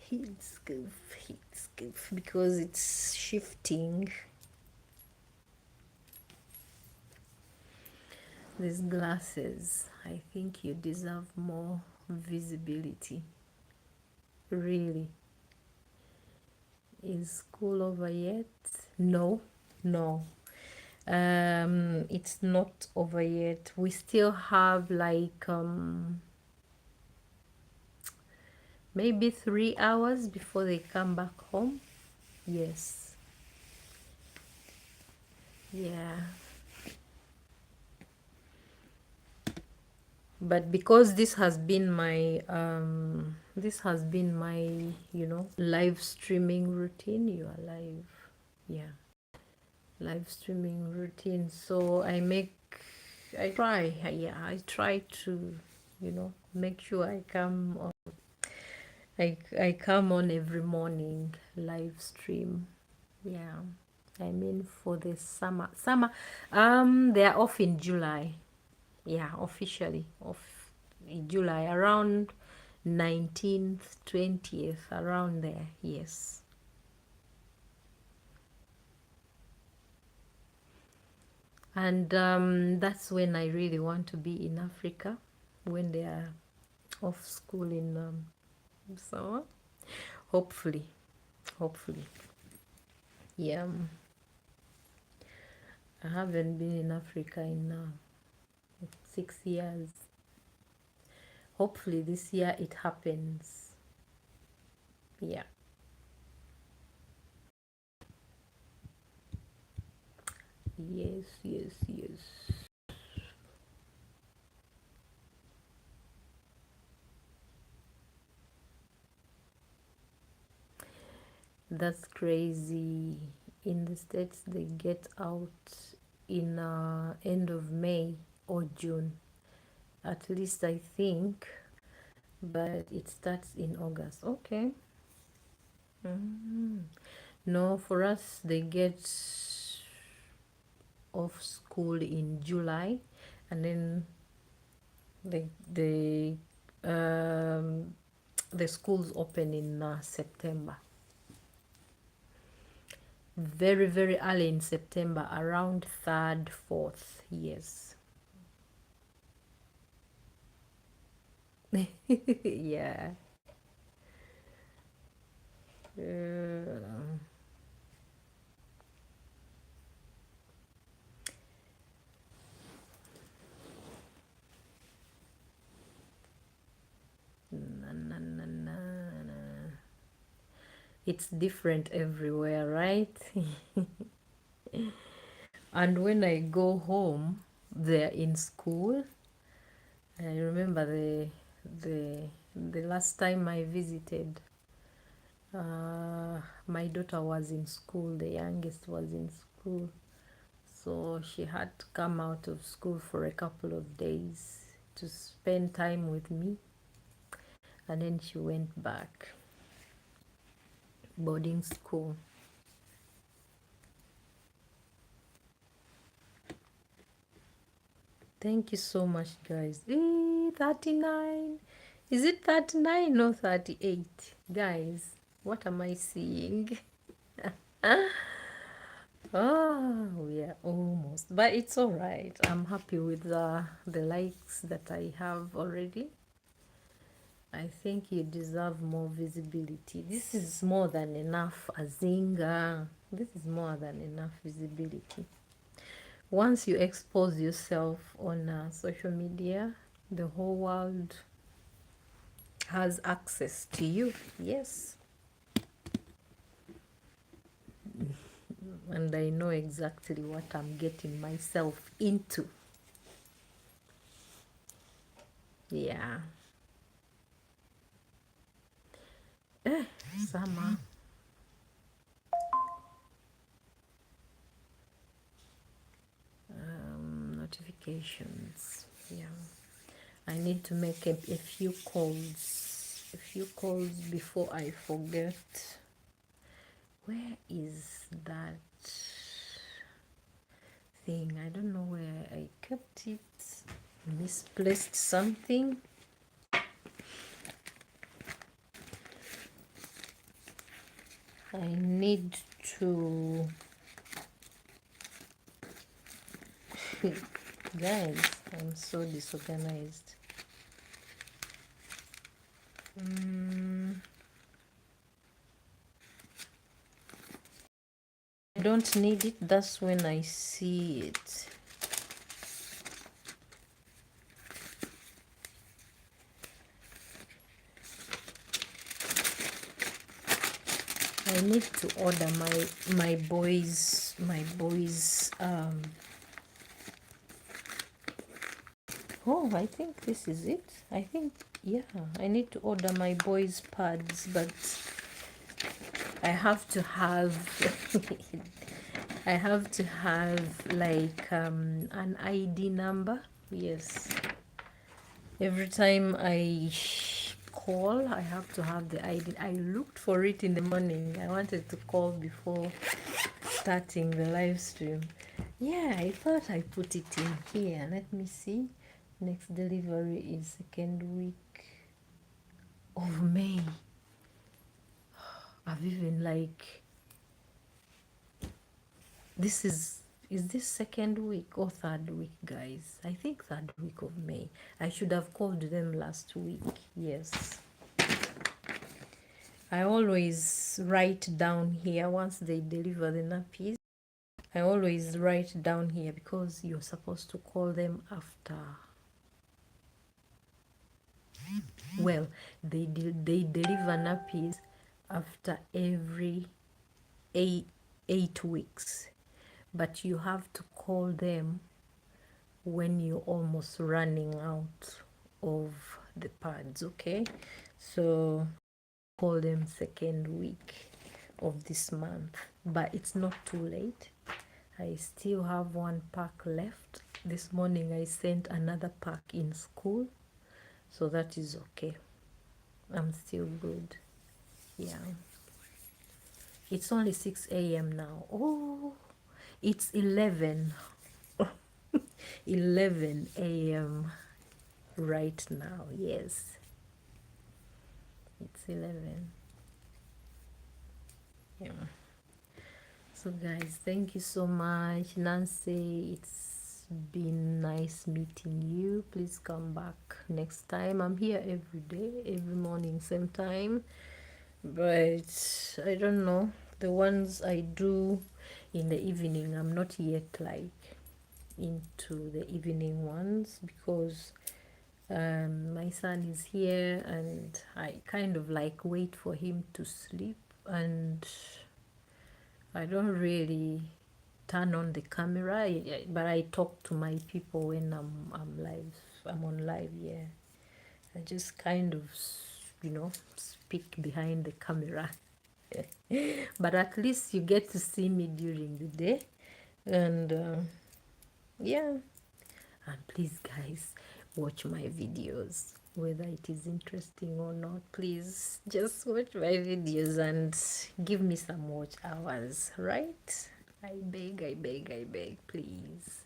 Head scarf, because it's shifting. These glasses, I think you deserve more visibility. Really. Is school over yet? No, no. It's not over yet. We still have like maybe 3 hours before they come back home. Yes. Yeah. But because this has been my live streaming routine. You are live. Yeah. Live streaming routine. So I try to, make sure I come on. I come on every morning, live stream. Yeah. I mean, for the summer, they are off in July. Yeah, officially off in July, around 19th, 20th, around there. Yes. And that's when I really want to be in Africa, when they are off school in summer. Hopefully, hopefully. Yeah, I haven't been in Africa in 6 years. Hopefully this year it happens. Yeah. Yes, yes, yes. That's crazy. In the States, they get out in end of May or June. At least I think. But it starts in August. Okay. No, for us, they get off school in July, and then the um, the schools open in September. Very, very early in September, around 3rd, 4th. Yes. Yeah. Na, na, na, na, na. It's different everywhere, right? And when I go home, they're in school. I remember the last time I visited, my daughter was in school. The youngest was in school, so she had to come out of school for a couple of days to spend time with me, and then she went back boarding school. Thank you so much, guys. 39. Is it 39 or 38? Guys, what am I seeing? Oh, we are almost. But it's all right. I'm happy with the likes that I have already. I think you deserve more visibility. This is more than enough, Azinga. This is more than enough visibility. Once you expose yourself on social media, the whole world has access to you. Yes. And I know exactly what I'm getting myself into. Yeah. Summer. Notifications. Yeah. I need to make a few calls. A few calls before I forget. Where is that thing? I don't know where I kept it. Misplaced something. I need to Guys, I'm so disorganized. I don't need it, that's when I see it. I need to order my boys oh, I think this is it. I think, yeah, I need to order my boys pads, but I have to have I have to have like an ID number. Yes, every time I call I have to have the ID. I looked for it in the morning. I wanted to call before starting the live stream. Yeah, I thought I put it in here. Let me see. Next delivery is second week of May. I've even like, this is this second week or third week, guys? I think third week of May. I should have called them last week. Yes, I always write down here once they deliver the nappies. I always write down here because you're supposed to call them after. Well, they deliver nappies after every eight weeks, but you have to call them when you're almost running out of the pads. Okay, so call them second week of this month, but it's not too late. I still have one pack left. This morning I sent another pack in school, so that is okay. I'm still good. Yeah, it's only 6 a.m. now. Oh, it's 11 a.m. right now. Yes, it's 11. Yeah. So guys, thank you so much. Nancy, it's been nice meeting you. Please come back next time. I'm here every day, every morning, same time. But I don't know. The ones I do in the evening, I'm not yet like into the evening ones because my son is here and I kind of like wait for him to sleep, and I don't really turn on the camera, but I talk to my people when I'm live. I'm on live, yeah. I just kind of, speak behind the camera. But at least you get to see me during the day, and yeah. And please, guys, watch my videos, whether it is interesting or not. Please just watch my videos and give me some watch hours, right? I beg, I beg, I beg, please.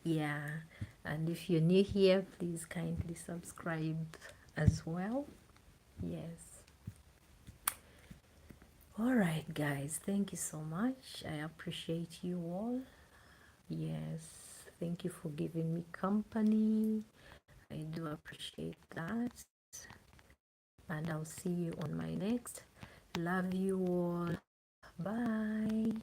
Yeah, and if you're new here, please kindly subscribe as well. Yes. All right, guys, thank you so much. I appreciate you all. Yes, thank you for giving me company. I do appreciate that. And I'll see you on my next. Love you all. Bye.